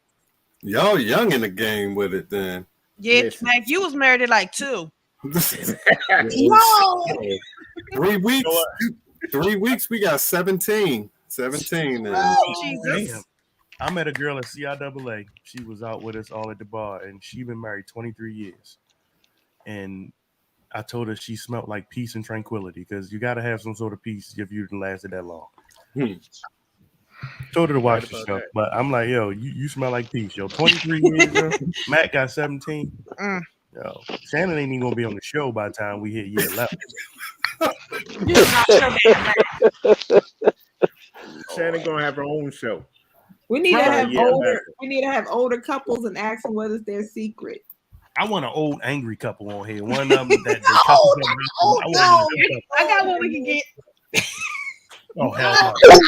D: Y'all young in the game with it then.
G: Yeah, Mac, you was married at like 2.
D: No. 3 weeks. 3 weeks, we got 17. 17 now.
G: Oh, Jesus.
H: Damn. I met a girl at CIAA. She was out with us all at the bar, and she been married 23 years. And I told her she smelled like peace and tranquility, because you got to have some sort of peace if you lasted that long. Told her to watch the show, but I'm like, yo, you smell like peace. Yo, 23 years, yo. Matt got 17. Yo, Shannon ain't even gonna be on the show by the time we hit year 11.
K: Shannon gonna have her own show.
I: We need to have older couples and ask them what is their secret.
H: I want an old angry couple on here. One of them that
G: I got one we can get.
H: Oh hell no.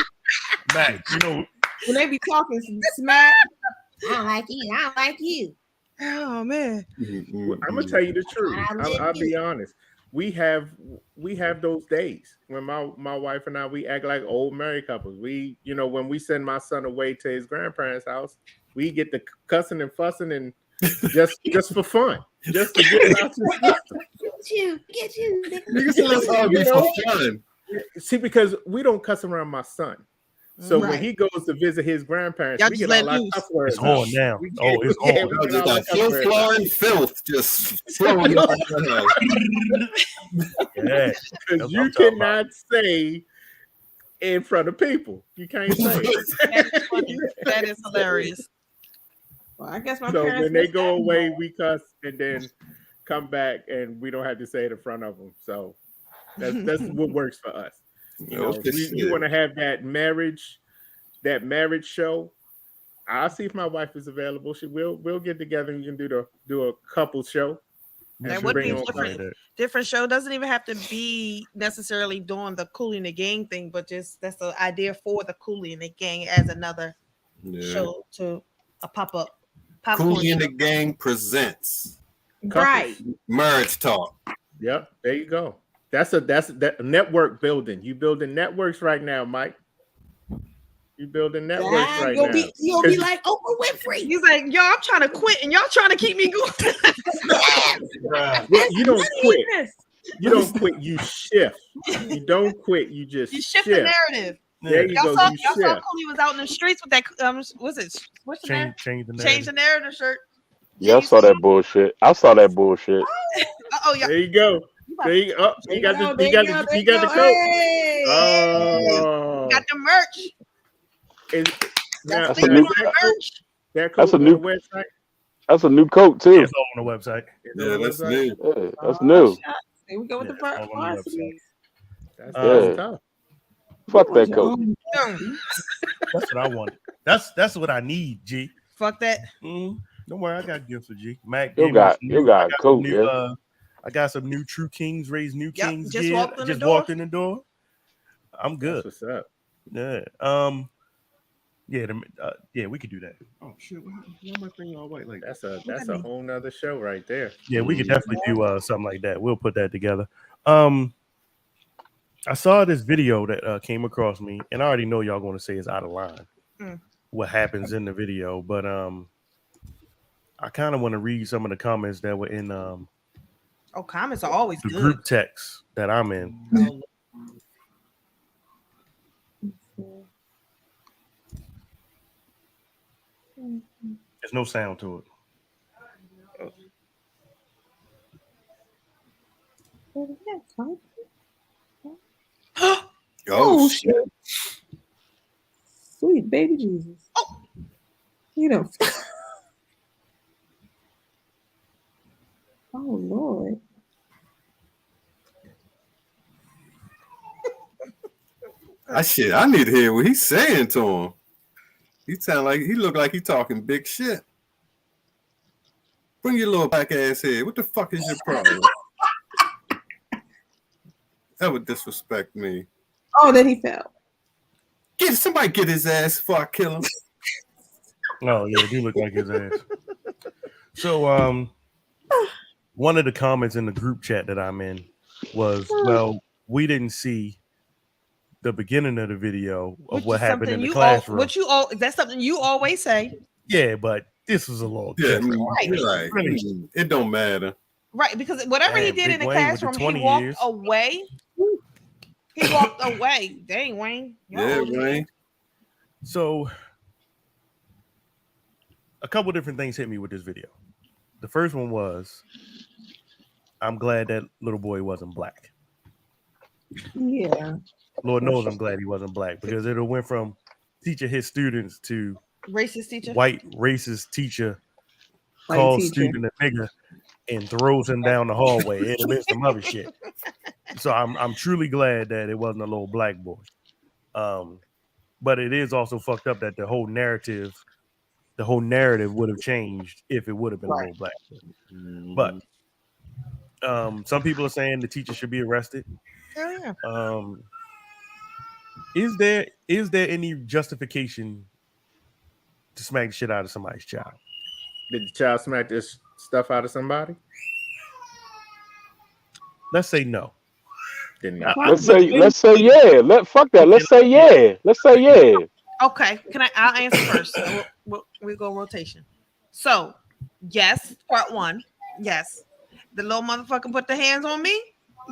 H: Mac,
I: when they be talking smack, I don't like you. I don't like you.
G: Oh man.
K: I'm gonna tell you the truth. I'll be honest. We have those days when my wife and I, we act like old married couples. We, when we send my son away to his grandparents' house, we get the cussing and fussing and just for fun, just to get it out your system.
I: Get you.
D: Niggas all be for fun.
K: See, because we don't cuss around my son. So when he goes to visit his grandparents, we get a lot of cuss words.
H: It's on now. It's on.
D: Full floor and filth just flowing.
K: Yeah, because you cannot say in front of people. You can't say it.
G: That is hilarious.
I: Well, I guess my
K: so
I: parents
K: when they go away, we cuss and then come back and we don't have to say it in front of them. So that's what works for us. You want to have that marriage show. I'll see if my wife is available. We'll get together and we can do a couple show.
G: And would be different show. Doesn't even have to be necessarily doing the Coolie and the Gang thing, but just that's the idea for the Coolie and the Gang as another show to a pop-up.
D: Coolie and the Gang presents Marriage Talk.
K: Yep, there you go. That's that network building. You building networks right now, Mike. You building networks right now.
I: You'll be like Oprah Winfrey.
G: He's like, yo, I'm trying to quit, and y'all trying to keep me going.
K: You don't quit. You don't quit. You shift. You don't quit. You just
G: shift the narrative.
K: There you go.
G: Y'all saw Coolie was out in the streets with that. What's the name?
H: Change the narrative.
G: Change the narrative shirt.
F: Yeah, I saw that bullshit.
G: Oh, yeah.
K: There you go. There you go. He got the coat.
I: Hey.
K: Oh,
G: Got the merch.
K: Now,
F: That's a new.
G: Merch.
K: that
F: That's
K: coat
F: a
K: on
F: new.
K: the website.
F: That's a new coat too.
H: It's all on the website.
K: It's on
D: Yeah,
K: the
D: that's
K: website?
D: new.
F: Yeah, that's
I: Oh,
F: new.
I: shucks. Here we go with
H: Yeah,
I: the
H: it's all on the website.
I: varsity.
K: That's
F: Yeah.
K: tough.
F: Fuck
I: You
F: that
I: want your
F: coat.
I: own
H: That's what I wanted. That's what I need, G.
G: Fuck that.
H: Don't worry, I got gifts for G. Mac
F: You
H: gave me
F: got
H: some
F: you
H: new.
F: got a coat, yeah.
H: I got some new True Kings raised New
G: Yep,
H: Kings
G: just
H: gear.
G: walked in the
H: Just
G: door.
H: walked in the door. I'm good.
K: That's what's up.
H: Yeah. Yeah, we could do that. Oh shit! Why am I thinking all white like that?
K: That's a whole nother show right there.
H: Yeah, we could definitely do something like that. We'll put that together. I saw this video that came across me, and I already know y'all going to say it's out of line. What happens in the video, but I kind of want to read some of the comments that were in
G: Comments are always
H: the
G: good.
H: group text that I'm in. There's no sound to it.
I: Oh shit! Sweet baby Jesus.
G: Oh.
I: You know. Oh Lord.
D: I need to hear what he's saying to him. He look like he talking big shit. Bring your little black ass head. What the fuck is your problem? That would disrespect me.
I: Oh, then he fell.
D: Somebody get his ass before I kill him.
H: Oh yeah, it do look like his ass. So one of the comments in the group chat that I'm in was, well, we didn't see the beginning of the video of what happened in the classroom.
G: That's something you always say.
H: Yeah, but this was a little different.
D: Right. It don't matter.
G: Right, because whatever he did in the classroom, he walked away. He walked away. Dang, Wayne.
D: Yeah, Wayne.
H: So a couple different things hit me with this video. The first one was, I'm glad that little boy wasn't black.
I: Yeah.
H: Lord knows I'm glad he wasn't black, because it went from teacher hit students to
G: racist teacher,
H: white racist teacher calls student a nigger and throws him down the hallway in the midst of other shit. So I'm truly glad that it wasn't a little black boy. But it is also fucked up that the whole narrative would have changed if it would have been a little black boy. But some people are saying the teacher should be arrested.
G: Yeah.
H: Is there any justification to smack the shit out of somebody's child?
K: Did the child smack this stuff out of somebody?
H: Let's say no.
F: Let's say yeah. Fuck that. Let's say yeah.
G: Okay, I'll answer first. We'll go rotation. So, yes, part one. Yes, the little motherfucker put the hands on me.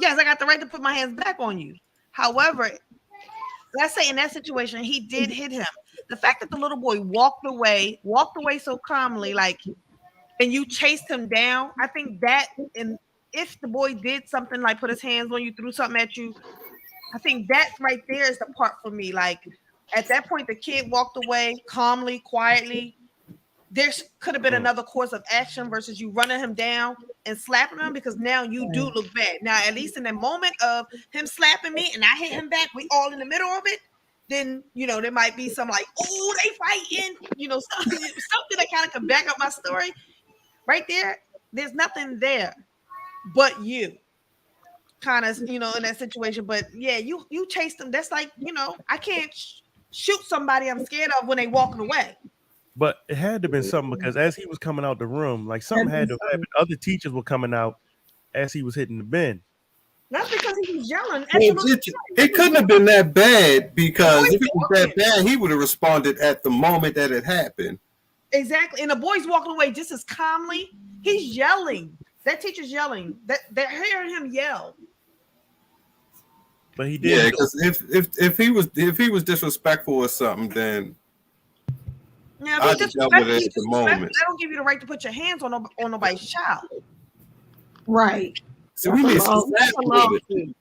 G: Yes, I got the right to put my hands back on you. However, let's say in that situation, he did hit him. The fact that the little boy walked away so calmly, and you chased him down, I think that, and if the boy did something like put his hands on you, threw something at you, I think that right there is the part for me. Like, at that point, the kid walked away calmly, quietly. There could have been another course of action versus you running him down and slapping him, because now you do look bad. Now, at least in the moment of him slapping me and I hit him back, we all in the middle of it, then, there might be some like, oh, they fighting, something that kind of can back up my story. Right there, there's nothing there but you kind of, in that situation. But yeah, you chased them. That's like, I can't shoot somebody I'm scared of when they walking away.
H: But it had to have been something, because as he was coming out the room, like something had to happen. Other teachers were coming out as he was hitting the bin.
G: That's because he was yelling.
D: It couldn't have been that bad, because if it was that bad, he would have responded at the moment that it happened.
G: Exactly. And the boy's walking away just as calmly. He's yelling. That teacher's yelling. They're hearing him yell.
H: But he did.
D: Yeah, because if he was disrespectful or something, then
G: Yeah,
D: I just dealt with it at the moment.
G: That don't give you the right to put your hands on nobody's child.
I: Right.
D: So we need some sound with it.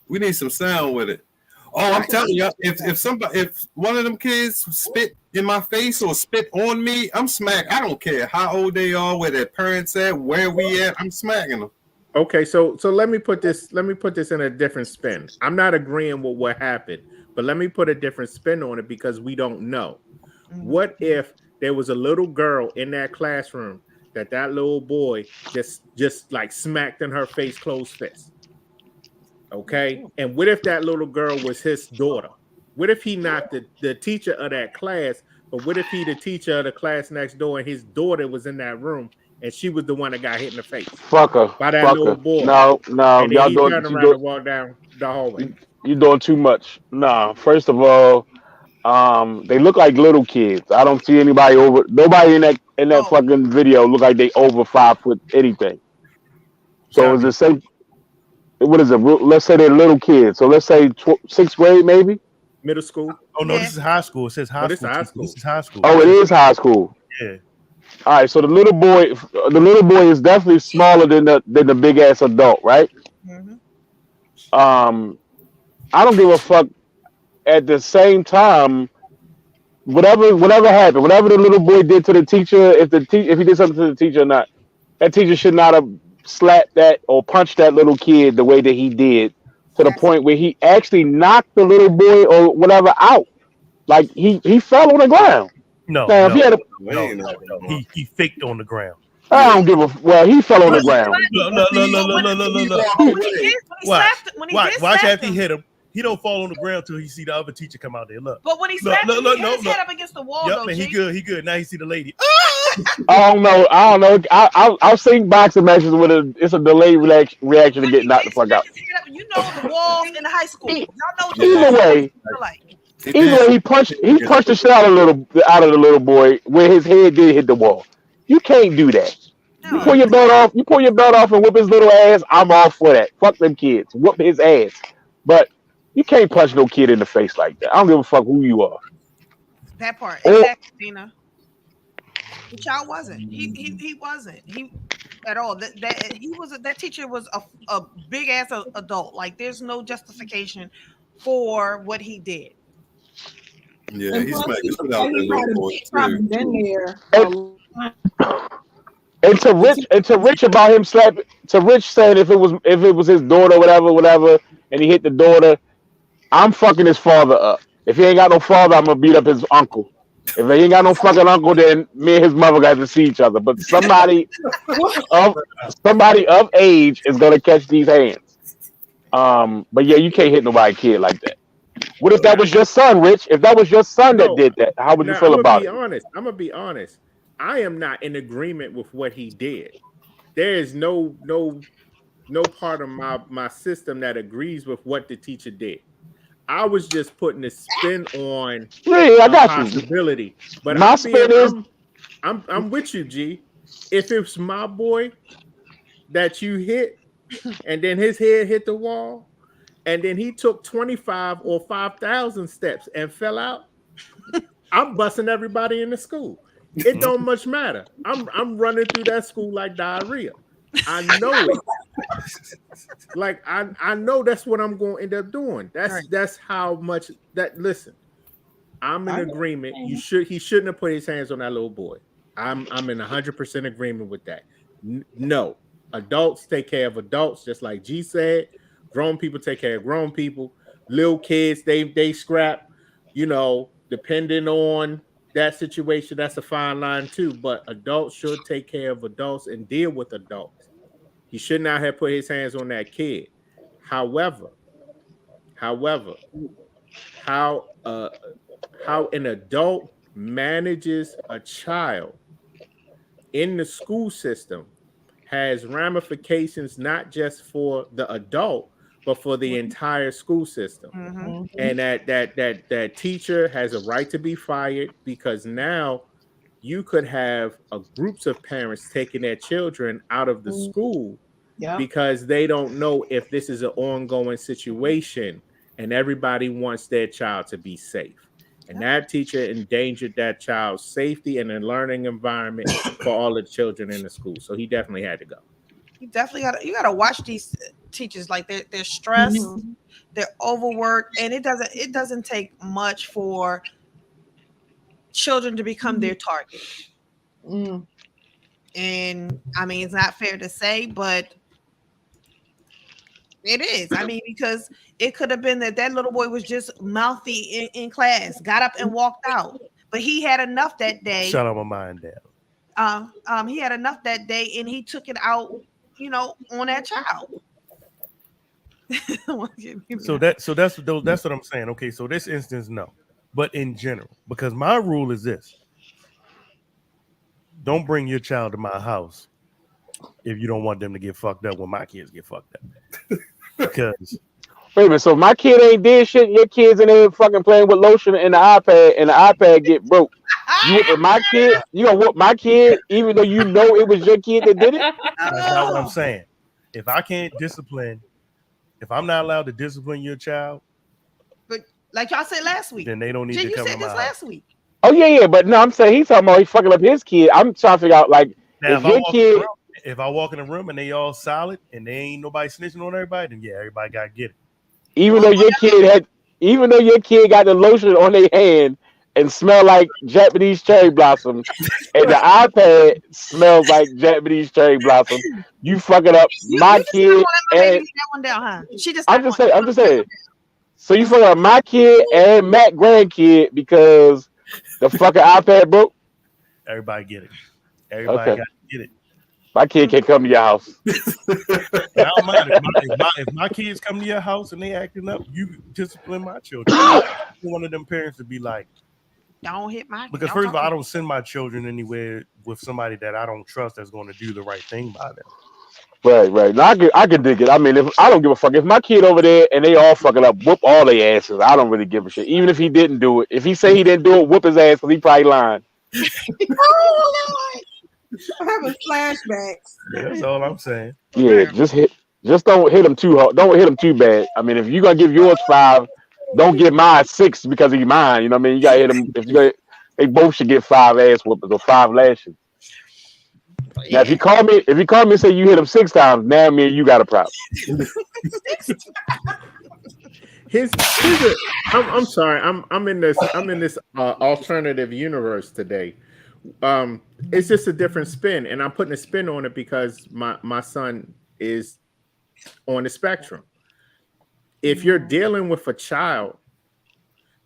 D: We need some sound with it. Oh, I'm telling you, if one of them kids spit in my face or spit on me, I'm smack. I don't care how old they are, where their parents at, where we at. I'm smacking them.
K: Okay, so let me put this in a different spin. I'm not agreeing with what happened, but let me put a different spin on it because we don't know. What if there was a little girl in that classroom that little boy just like smacked in her face, closed fist? Okay, and what if that little girl was his daughter? What if he not the teacher of that class, but what if he the teacher of the class next door and his daughter was in that room and she was the one that got hit in the face?
F: Fuck her.
K: By that
F: Fuck
K: little
F: her.
K: boy.
F: No,
K: And then
F: y'all
K: he
F: doing.
K: turned around and walked down the hallway.
F: You doing too much. Nah. First of all, they look like little kids. I don't see nobody in that fucking video look like they over 5 foot anything. So is it safe? What is it? Let's say they're little kids. So let's say 6th grade, maybe.
K: Middle school.
H: Oh no, this is high school. It says high school. This is high school.
F: Oh, it is high school.
H: Yeah.
F: All right. So the little boy is definitely smaller than the big ass adult, right?
G: Mm-hmm.
F: I don't give a fuck. At the same time, whatever happened, whatever the little boy did to the teacher, if he did something to the teacher or not, that teacher should not have slapped that or punched that little kid the way that he did, to the point where he actually knocked the little boy or whatever out. Like he fell on the ground.
H: No,
F: now,
H: no,
F: if he had
H: he faked on the ground.
F: I don't give a well. He fell on the ground.
H: No. Watch after he hit him. He don't fall on the ground till he see the other teacher come out there. Look.
G: But when he slapped him, he hit his head up against the wall.
H: Yep, and he good. Now he see the lady.
F: I don't know. I've seen boxing matches with it's a delayed reaction to get knocked the fuck out.
G: You know the walls in the high school. Y'all know what
F: Either way, he punched the shit out of the little boy where his head did hit the wall. You can't do that. You pull your belt off and whip his little ass. I'm all for that. Fuck them kids. Whoop his ass. But you can't punch no kid in the face like that. I don't give a fuck who you are.
G: That part, exactly, Tina. The child wasn't. He wasn't. He at all. That teacher was a big ass adult. Like there's no justification for what he did.
D: Yeah, he's smacking shit out there.
F: And to Rich about him slapping, to Rich saying if it was his daughter, whatever, and he hit the daughter, I'm fucking his father up. If he ain't got no father, I'm gonna beat up his uncle. If he ain't got no fucking uncle, then me and his mother got to see each other. But somebody of age is gonna catch these hands. But yeah, you can't hit nobody kid like that. What if that was your son, Rich? If that was your son that did that, how would you feel about it?
K: I'm gonna be honest. I am not in agreement with what he did. There is no part of my system that agrees with what the teacher did. I was just putting a spin on
F: I got
K: possibility.
F: You.
K: But
F: my spin is
K: I'm with you, G. If it's my boy that you hit, and then his head hit the wall, and then he took 25 or 5,000 steps and fell out, I'm busting everybody in the school. It don't much matter. I'm running through that school like diarrhea. I know it. Like I know that's what I'm going to end up doing. That's how much that. Listen, I'm in agreement. He shouldn't have put his hands on that little boy. I'm in 100% agreement with that. No, adults take care of adults, just like G said. Grown people take care of grown people. Little kids, they scrap. Depending on that situation, that's a fine line too. But adults should take care of adults and deal with adults. He should not have put his hands on that kid. However, how an adult manages a child in the school system has ramifications not just for the adult, but for the entire school system.
G: Mm-hmm.
K: And that teacher has a right to be fired, because now you could have groups of parents taking their children out of the school because they don't know if this is an ongoing situation, and everybody wants their child to be safe. And that teacher endangered that child's safety and a learning environment for all the children in the school. So he definitely had to go.
G: You definitely gotta watch these teachers. Like they're stressed, they're overworked, and it doesn't take much for children to become their target. And I mean, it's not fair to say, but it is. I mean, because it could have been that little boy was just mouthy in class, got up and walked out, but he had enough that day.
H: Shut up my mind down.
G: He had enough that day, and he took it out, on that child.
H: So that's what I'm saying. Okay, so this instance, no, but in general, because my rule is this: don't bring your child to my house if you don't want them to get fucked up when my kids get fucked up. Because
F: wait a minute, so my kid ain't did shit. Your kids in there fucking playing with lotion in the iPad, and the iPad get broke. You whooping my kid? You gonna whoop my kid even though you know it was your kid that did it?
H: That's not what I'm saying. If I can't discipline, if I'm not allowed to discipline your child,
G: but like y'all said last week,
H: then they don't need to come to my house.
G: Last week.
F: Oh yeah, but no, I'm saying he's talking about he fucking up his kid. I'm trying to figure out like
H: now,
F: if your kid.
H: If I walk in a room and they all solid and they ain't nobody snitching on everybody, then yeah, everybody gotta get it.
F: Even though your kid got the lotion on their hand and smell like Japanese cherry blossoms, and the iPad smells like Japanese cherry blossom, you fucking up my kid. And I'm just saying. So you fucking up my kid and Matt's grandkid because the fucking iPad broke.
H: Everybody get it. Everybody got to get it.
F: My kid can't come to your house.
H: I don't mind if my kids come to your house and they acting up, you discipline my children. I want one of them parents to be like,
G: don't hit my kid.
H: Because first of all, I don't send my children anywhere with somebody that I don't trust that's going to do the right thing by them.
F: Right. Now, I can dig it. I mean, if I don't give a fuck. If my kid over there and they all fucking up, whoop all their asses. I don't really give a shit. Even if he didn't do it. If he say he didn't do it, whoop his ass because he probably lying.
I: Oh, Lord. I'm having flashbacks.
H: Yeah, that's all I'm saying.
F: Yeah, just don't hit him too hard. Don't hit him too bad. I mean, if you're gonna give yours 5, don't give mine 6 because he's mine. You know what I mean? You gotta hit him. They both should get 5 ass whoopings or 5 lashes. Yeah. Now, if you call me and say you hit him 6 times, now me and you got a problem.
K: I'm sorry. I'm in this alternative universe today. It's just a different spin, and I'm putting a spin on it because my son is on the spectrum. If you're dealing with a child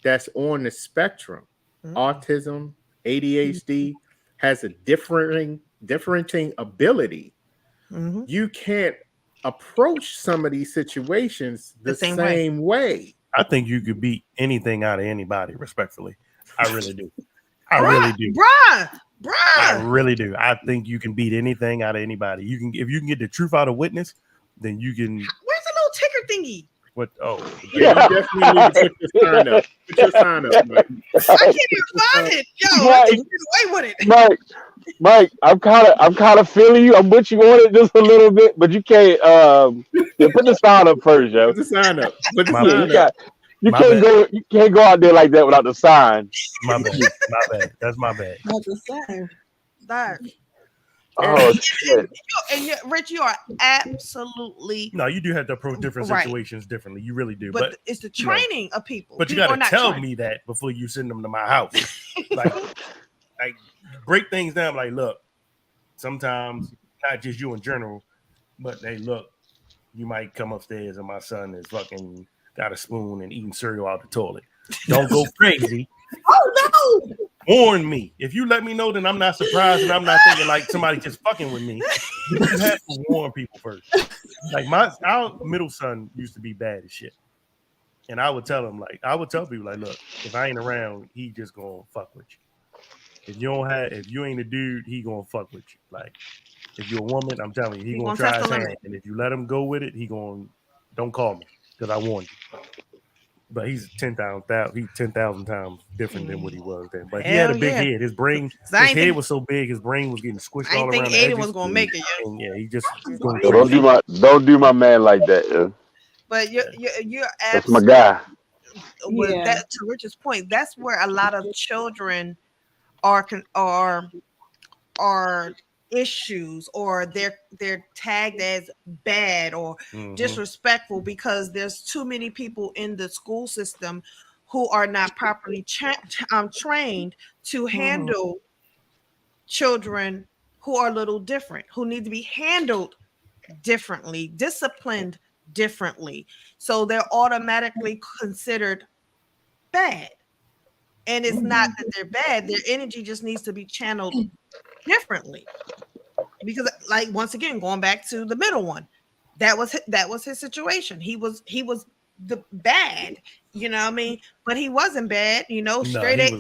K: that's on the spectrum, autism, ADHD, has a differing ability, you can't approach some of these situations the same way.
H: I think you could beat anything out of anybody, respectfully. I really do. I really do.
G: Bruh.
H: I really do. I think you can beat anything out of anybody. If you can get the truth out of witness, then you can.
G: Where's the little ticker thingy?
H: What? Oh,
K: yeah. You definitely need to put your sign up. Put your sign up, Mike.
G: I can't even find it. Yo, I think get away with
F: it. Mike, I'm kind of feeling you. I'm with you on it just a little bit, but you can't. Put the sign up first, yo.
K: Put the sign up. Put the sign up.
F: You can't go out there like that without the sign.
H: My bad. That's my bad.
I: Not the same.
G: That.
F: Oh shit.
G: And Rich, you are absolutely
H: no. You do have to approach different situations differently. You really do. But
G: it's the training of people.
H: But you got to tell me that before you send them to my house. like break things down. Like, look, sometimes not just you in general, but hey, look, you might come upstairs and my son is fucking got a spoon and eating cereal out the toilet. Don't go crazy.
I: Oh no!
H: Warn me. If you let me know, then I'm not surprised and I'm not thinking like somebody just fucking with me. You have to warn people first. Like our middle son used to be bad as shit. And I would tell people like, look, if I ain't around, he just gonna fuck with you. If you ain't a dude, he gonna fuck with you. Like if you're a woman, I'm telling you, he gonna try his hand. And if you let him go with it, don't call me. Because I warned you. But he's 10,000 times different than what he was then. But he had a big head. His head was so big, his brain was getting squished all around. I think
G: Aiden was gonna make it.
H: Yeah, he just
F: don't do my man like that. Yeah.
G: But you're
F: that's my guy.
G: with that, to Richard's point, that's where a lot of children are issues, or they're tagged as bad or disrespectful, because there's too many people in the school system who are not properly trained to handle children who are a little different, who need to be handled differently, disciplined differently. So they're automatically considered bad. And it's not that they're bad, their energy just needs to be channeled differently. Because, like, once again, going back to the middle one, that was his situation. He was the bad, you know what I mean? But he wasn't bad, you know, straight at.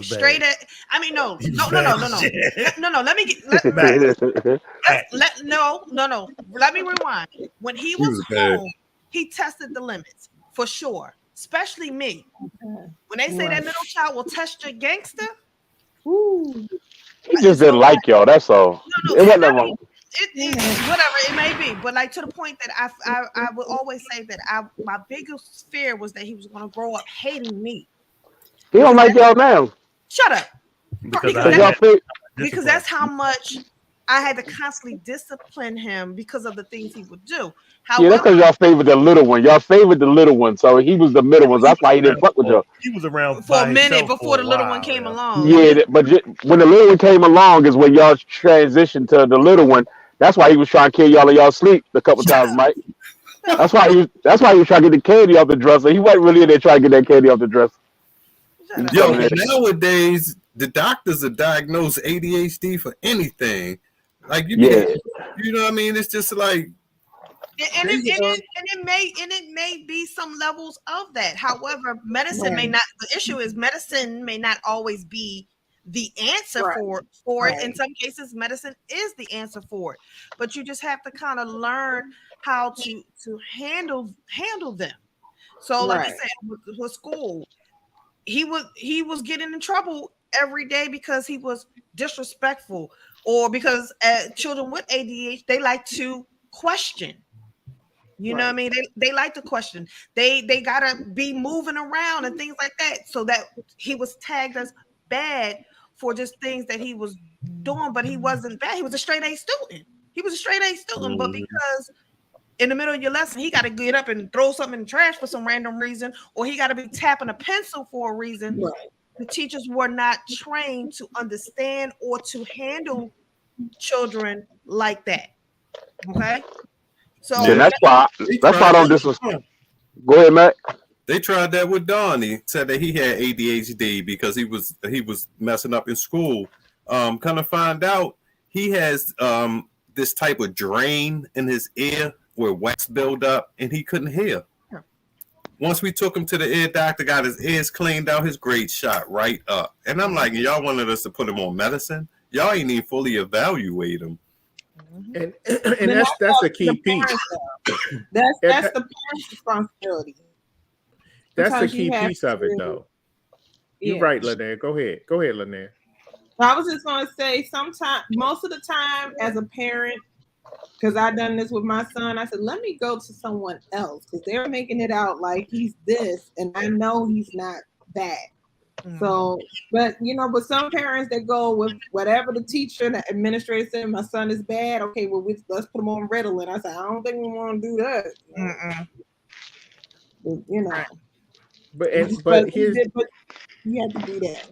G: I mean, no. Let me rewind. When he was home, he tested the limits for sure. Especially me. When they say that middle child will test your gangster,
F: he just didn't like y'all. That's all. It wasn't that wrong.
G: Whatever it may be, but like, to the point that I would always say that my biggest fear was that he was going to grow up hating me.
F: He don't like y'all now.
G: Shut up. Because that's how much I had to constantly discipline him because of the things he would do.
F: However, that's because y'all favored the little one. Y'all favored the little one, so he was the middle one. That's why he didn't fuck with y'all.
H: He was around
G: for a minute before the little one came along.
F: Yeah, but when the little one came along is when y'all transitioned to the little one. That's why he was trying to kill y'all in y'all sleep a couple times, Mike. That's why he was trying to get the candy off the dresser. He wasn't really in there trying to get that candy off the dresser.
D: Yo, nowadays the doctors are diagnosed ADHD for anything. Like you know what I mean? It's just like,
G: and it may be some levels of that. However, medicine may not. The issue is medicine may not always be the answer for it. In some cases, medicine is the answer for it, but you just have to kind of learn how to handle them. So, like I said, with school, he was getting in trouble every day because he was disrespectful, or because children with ADHD, they like to question. You know what I mean? They like to question. They gotta be moving around and things like that. So that he was tagged as bad for just things that he was doing, but he wasn't bad. He was a straight A student. But because in the middle of your lesson, he got to get up and throw something in the trash for some random reason, or he got to be tapping a pencil for a reason. The teachers were not trained to understand or to handle children like that. Okay, so
F: that's why I don't disrespect. Go ahead, Matt.
D: They tried that with Donnie. Said that he had ADHD because he was messing up in school. Kind of find out he has this type of drain in his ear where wax build up and he couldn't hear. Once we took him to the ear doctor, got his ears cleaned out, his grades shot right up. And I'm like, y'all wanted us to put him on medicine? Y'all ain't even fully evaluate him.
K: And that's a key piece.
I: That's the parents' responsibility.
K: That's the key piece of it, though. You're right, Lanier. Go ahead, Lanier.
I: I was just going to say, most of the time, as a parent, because I've done this with my son, I said, let me go to someone else, because they're making it out like he's this, and I know he's not that. So, but some parents that go with whatever the teacher and the administrator said, my son is bad. Okay, well, let's put him on Ritalin. I said, I don't think we want to do that.
K: But
I: you have to do that.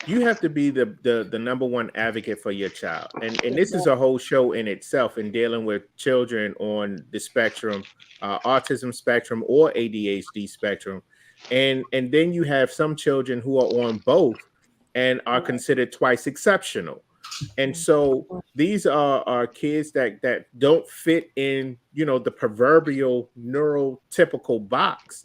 K: You have to be the number one advocate for your child, and this is a whole show in itself in dealing with children on the spectrum, autism spectrum or ADHD spectrum, and then you have some children who are on both and are considered twice exceptional, and so these are kids that don't fit in the proverbial neurotypical box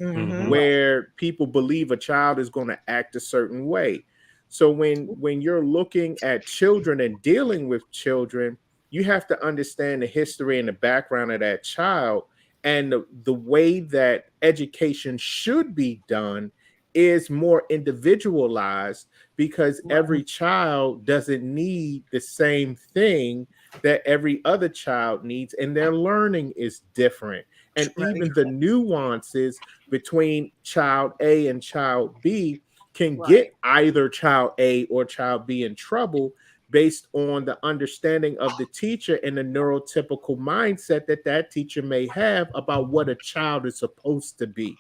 K: where people believe a child is going to act a certain way. So when you're looking at children and dealing with children, you have to understand the history and the background of that child, and the way that education should be done is more individualized, because every child doesn't need the same thing that every other child needs, and their learning is different. and even the nuances between child A and child B can get either child A or child B in trouble based on the understanding of the teacher and the neurotypical mindset that teacher may have about what a child is supposed to be.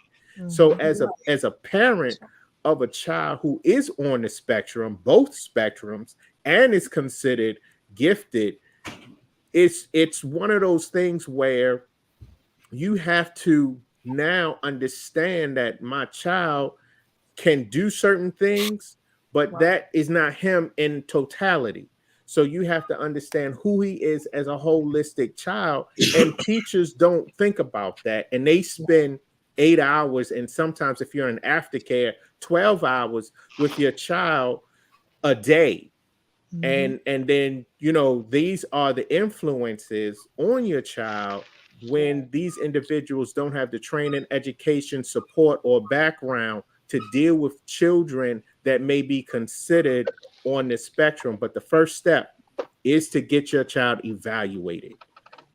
K: So as a parent of a child who is on the spectrum, both spectrums, and is considered gifted, it's one of those things where you have to now understand that my child can do certain things, but that is not him in totality. So you have to understand who he is as a holistic child. And teachers don't think about that. And they spend 8 hours, and sometimes if you're in aftercare, 12 hours with your child a day. And then, you know, these are the influences on your child when these individuals don't have the training, education, support, or background to deal with children that may be considered on the spectrum. But the first step is to get your child evaluated.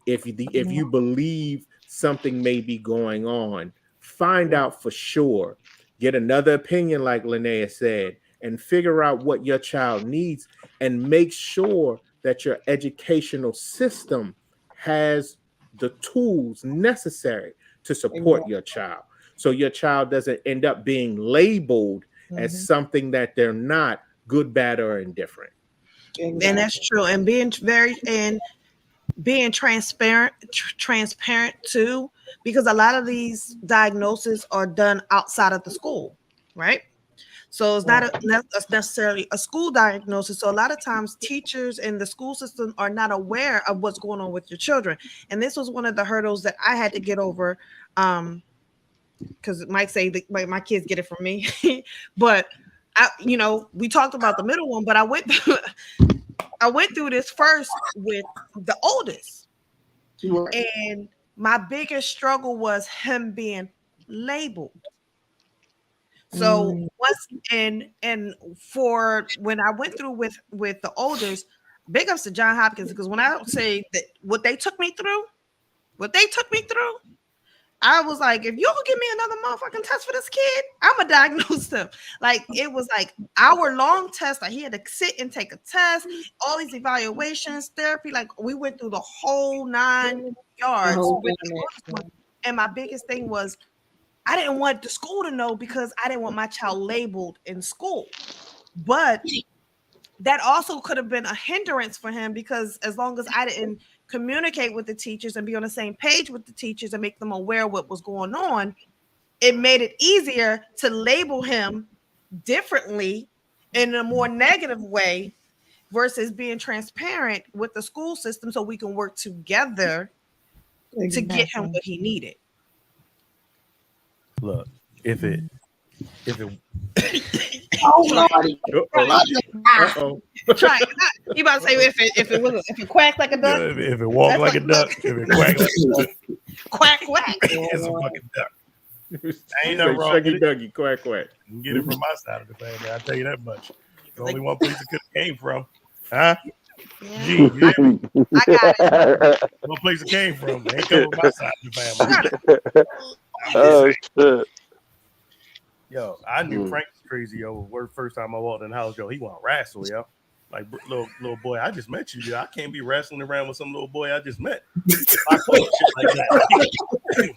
K: If you believe something may be going on, find out for sure. Get another opinion, like Linnea said, and figure out what your child needs, and make sure that your educational system has the tools necessary to support your child, so your child doesn't end up being labeled as something that they're not, good, bad, or indifferent.
G: And that's true. And being transparent too, because a lot of these diagnoses are done outside of the school, right? So it's not necessarily a school diagnosis. So a lot of times teachers in the school system are not aware of what's going on with your children. And this was one of the hurdles that I had to get over. Because Mike say my kids get it from me, but we talked about the middle one, but I went through this first with the oldest, and my biggest struggle was him being labeled. So for when I went through with the oldest, big ups to John Hopkins, because when I say that what they took me through, I was like, if you don't give me another motherfucking test for this kid, I'm gonna diagnose them. Like, it was like hour-long test. Like, he had to sit and take a test, all these evaluations, therapy. Like, we went through the whole 9 yards. And my biggest thing was, I didn't want the school to know, because I didn't want my child labeled in school. But that also could have been a hindrance for him, because as long as I didn't communicate with the teachers and be on the same page with the teachers and make them aware of what was going on, it made it easier to label him differently in a more negative way versus being transparent with the school system, so we can work together to get him what he needed.
H: Look, if it
G: oh Lordy. Try. You about to say if it quacks like a duck?
H: If it walks like a duck, if it quacks like a duck.
G: Quack.
H: It's a fucking duck.
K: Ain't no wrong with it. Dougie, quack.
H: You can get it from my side of the family, I'll tell you that much. The only one place it could have came from. Huh? Yeah. Gee, I got it. One place it came from. It ain't coming from my side of the family.
F: Oh, shit.
H: Yo, I knew Frank was crazy, yo. First time I walked in the house, yo, he want to wrestle, yo. Like, little boy, I just met you, yo. I can't be wrestling around with some little boy I just met. I call shit like that.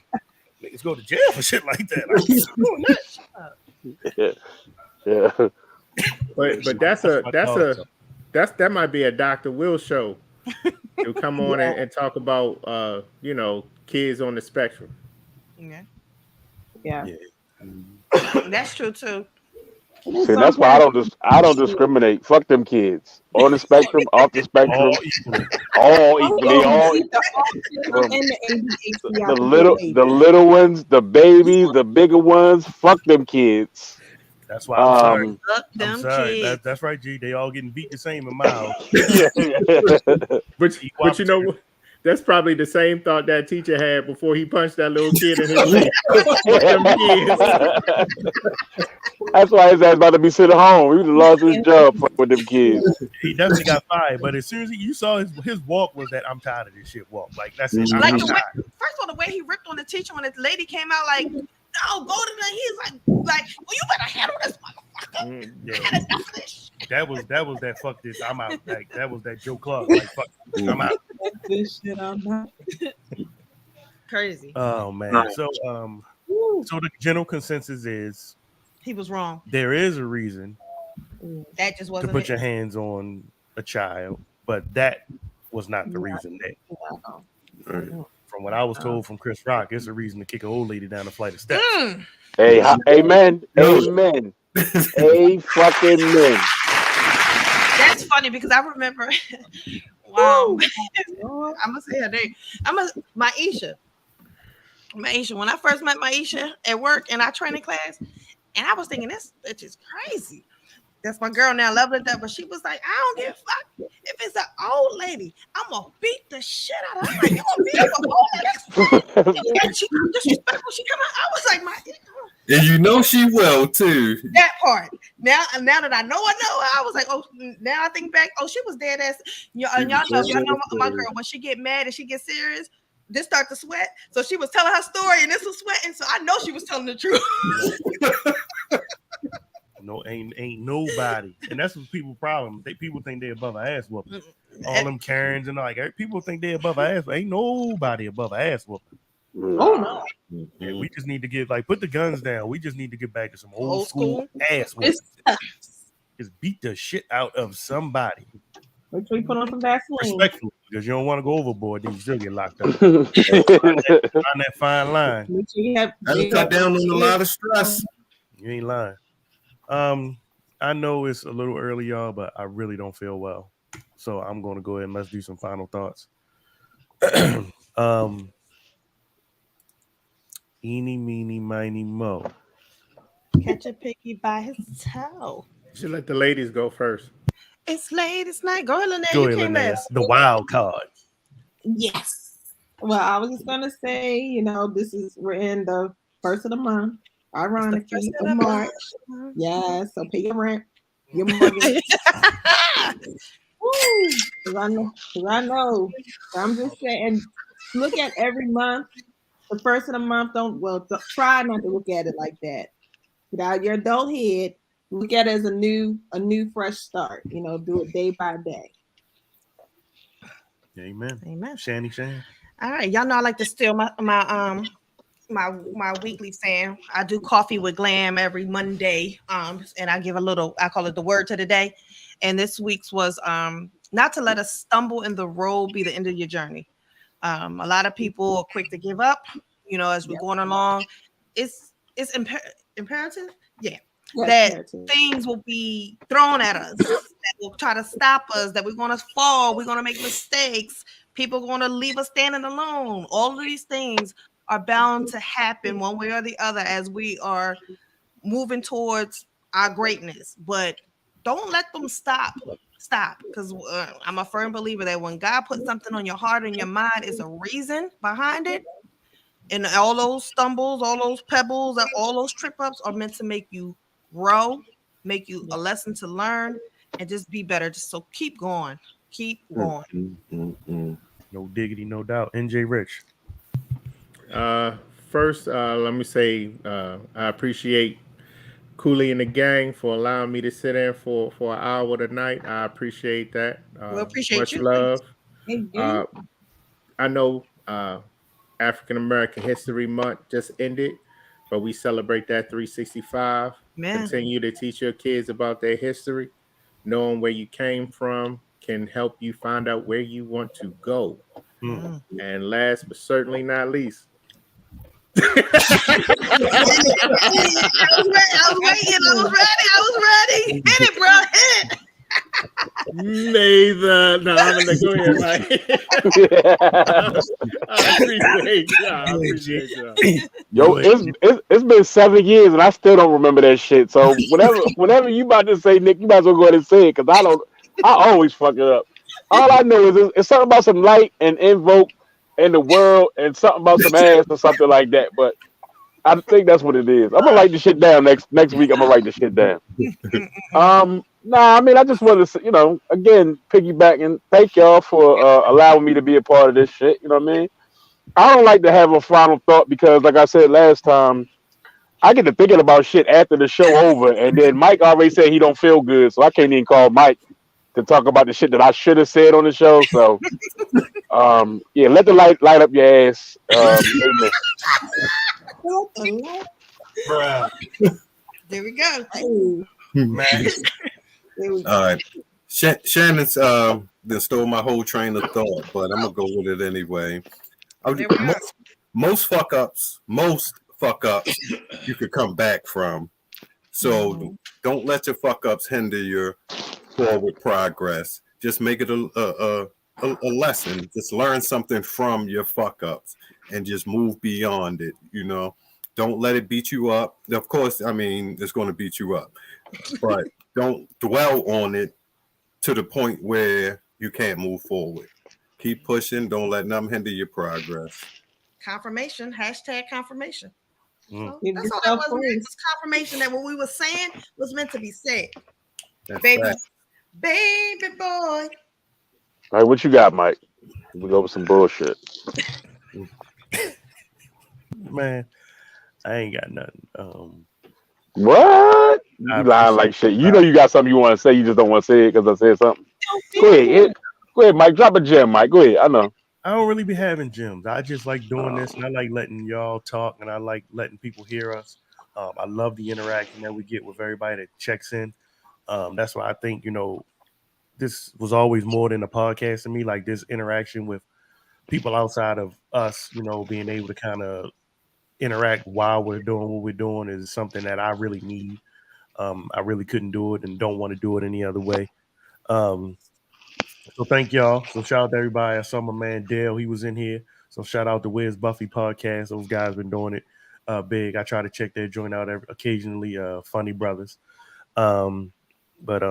H: Niggas go to jail for shit like that. I'm doing
F: that. Yeah.
K: But that might be a Dr. Will show. He'll come on and talk about kids on the spectrum.
I: Yeah.
G: That's true too.
F: See, that's why I don't discriminate. Fuck them kids. On the spectrum, off the spectrum, all equally. The little ones, the babies, the bigger ones. Fuck them kids.
H: That's why I'm sorry. That's right, G. They all getting beat the same in my house.
K: But you know what? That's probably the same thought that teacher had before he punched that little kid in his face.
F: That's why his ass about to be sitting home. He would have lost his job with them kids.
H: He definitely got fired. But as soon as you saw his walk was that I'm tired of this shit walk. Like that's it.
G: Like
H: I'm
G: the way,
H: tired.
G: first of all, the way he ripped on the teacher when the lady came out, like, no, go to the. He's like, well, you better handle this motherfucker.
H: Yeah.
G: I had enough of this shit.
H: That was that fuck this. I'm out. Like that was that Joe Clark. Like fuck, I'm out.
I: This shit, I'm not.
G: Crazy.
H: Oh man. So so the general consensus is
G: He was wrong.
H: there is a reason
G: That just
H: to
G: wasn't
H: put
G: it.
H: your hands on a child, but that was not the reason. That from what I was told from Chris Rock, it's a reason to kick an old lady down a flight of steps.
F: Hey, amen. Amen. A fucking man.
G: That's funny because I remember. Wow. I'm gonna say her name. Maisha. Maisha. When I first met Maisha at work in our training class, and I was thinking this bitch is crazy. That's my girl now, love her to death. But she was like, I don't give a fuck if it's an old lady. I'm gonna beat the shit out of her. I'm like, you gonna beat an old lady? And she disrespectful. She come out. I was like,
D: And you know she will too.
G: that part. Now that I know, I was like, oh, now I think back, oh, she was dead ass. Y'all know my girl, when she get mad and she get serious, this start to sweat. So she was telling her story and this was sweating. So I know she was telling the truth.
H: No, ain't nobody, and that's what people problem. People think they above an ass whooping. All them Karens and like people think they above an ass. Ain't nobody above an ass whooping.
I: Oh no.
H: Yeah, we just need to put the guns down. We just need to get back to some old school ass whooping. Just beat the shit out of somebody.
I: Make sure you put on some Vaseline.
H: Respectfully, because you don't want to go overboard, then you still get locked up. Find that fine line.
I: Make sure you have.
D: That'll cut down on a lot of stress.
H: You ain't lying. I know it's a little early, y'all, but I really don't feel well. So I'm going to go ahead and let's do some final thoughts. Eeny, meeny, miny, mo.
G: Catch a piggy by his toe.
K: You should let the ladies go first.
G: It's late. It's night. Go ahead, Linnea.
H: Go
G: You
H: ahead,
G: came
H: Linnea.
G: last.
H: The wild card.
I: Yes. Well, I was just gonna say, we're in the first of the month, ironically, of March. Yes, so pay your rent, your mortgage. Woo! Cause I know. I'm just saying, look at every month. The first of the month, try not to look at it like that. Get out your adult head. Look at it as a new fresh start. Do it day by day.
H: Amen.
G: Amen.
H: Shan.
G: All right, y'all know I like to steal my weekly saying. I do coffee with glam every Monday. And I give I call it the word to the day. And this week's was not to let a stumble in the road be the end of your journey. A lot of people are quick to give up, as we're going along. It's imperative, that things will be thrown at us, that will try to stop us, that we're going to fall, we're going to make mistakes, people are going to leave us standing alone. All of these things are bound to happen one way or the other as we are moving towards our greatness. But don't let them stop, because I'm a firm believer that when God puts something on your heart and your mind, it's a reason behind it. And all those stumbles, all those pebbles, all those trip ups are meant to make you grow, make you a lesson to learn, and just be better. So keep going.
H: No diggity, no doubt. NJ Rich.
K: First, let me say I appreciate Cooley and the gang for allowing me to sit in for an hour tonight. I appreciate that.
G: We appreciate
K: much
G: you.
K: love.
I: Hey,
K: I know African American History Month just ended, but we celebrate that 365.
G: Man.
K: Continue to teach your kids about their history. Knowing where you came from can help you find out where you want to go. And last but certainly not least,
G: I was ready. Hit it, bro. Hit it.
K: I'm gonna go ahead, right? I appreciate y'all.
F: Yo, it's been 7 years and I still don't remember that shit. So whenever you about to say, Nick, you might as well go ahead and say it, because I always fuck it up. All I know is it's something about some light and invoke in the world and something about some ass or something like that. But I think that's what it is. I'm gonna write the shit down next week. I'm gonna write the shit down. Nah, I mean, I just want to, again, piggyback and thank y'all for allowing me to be a part of this shit. You know what I mean? I don't like to have a final thought because, like I said last time, I get to thinking about shit after the show over, and then Mike already said he don't feel good, so I can't even call Mike to talk about the shit that I should have said on the show. So, yeah, let the light up your ass. Amen.
D: Bruh.
G: There we go.
D: All right. Shannon's stole my whole train of thought, but I'm gonna go with it anyway. Most fuck ups you could come back from. So don't let your fuck ups hinder your forward progress. Just make it a lesson. Just learn something from your fuck ups and just move beyond it. Don't let it beat you up. Of course, I mean, it's going to beat you up, but don't dwell on it to the point where you can't move forward. Keep pushing. Don't let them hinder your progress.
G: Confirmation. #confirmation. So
I: Give
G: that's all
I: yourself
G: that was. It
I: grace.
G: was confirmation that what we were saying was meant to be said.
D: That's
G: Baby,
D: fact.
G: baby boy.
F: All right, what you got, Mike? We go with some bullshit.
H: Man, I ain't got nothing.
F: What? You lying like shit. You know you got something you want to say. You just don't want to say it because I said something. Go ahead, Mike. Drop a gem, Mike. Go ahead. I know.
H: I don't really be having gyms. I just like doing this, and I like letting y'all talk, and I like letting people hear us. I love the interaction that we get with everybody that checks in. That's why I think, this was always more than a podcast to me. Like this interaction with people outside of us, being able to kind of interact while we're doing what we're doing is something that I really need. I really couldn't do it and don't want to do it any other way. So thank y'all. So shout out to everybody. I saw my man Dale. He was in here. So shout out to Wiz Buffy podcast. Those guys been doing it big. I try to check their joint out occasionally. Funny brothers. But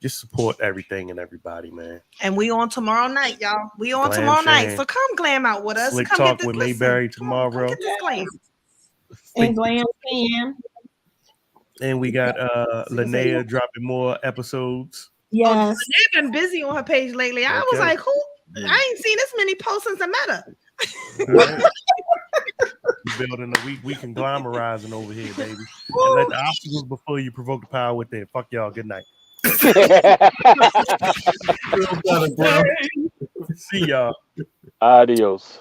H: just support everything and everybody, man.
G: And we on tomorrow night, y'all. We on
H: Glam
G: tomorrow night.
H: Shane.
G: So come glam out with us.
H: Slick
G: come
H: Talk
G: get this,
H: with
G: listen.
H: Mayberry tomorrow.
G: Come get this glam.
I: And Glam Fan.
H: And we got Linnea dropping more episodes.
I: Yes.
G: They've been busy on her page lately. I was like, who? I ain't seen this many posts since I met her.
H: Right. Building we conglomerizing over here, baby. And let the obstacles before you provoke the power within. Fuck y'all. Good night. See y'all.
F: Adios.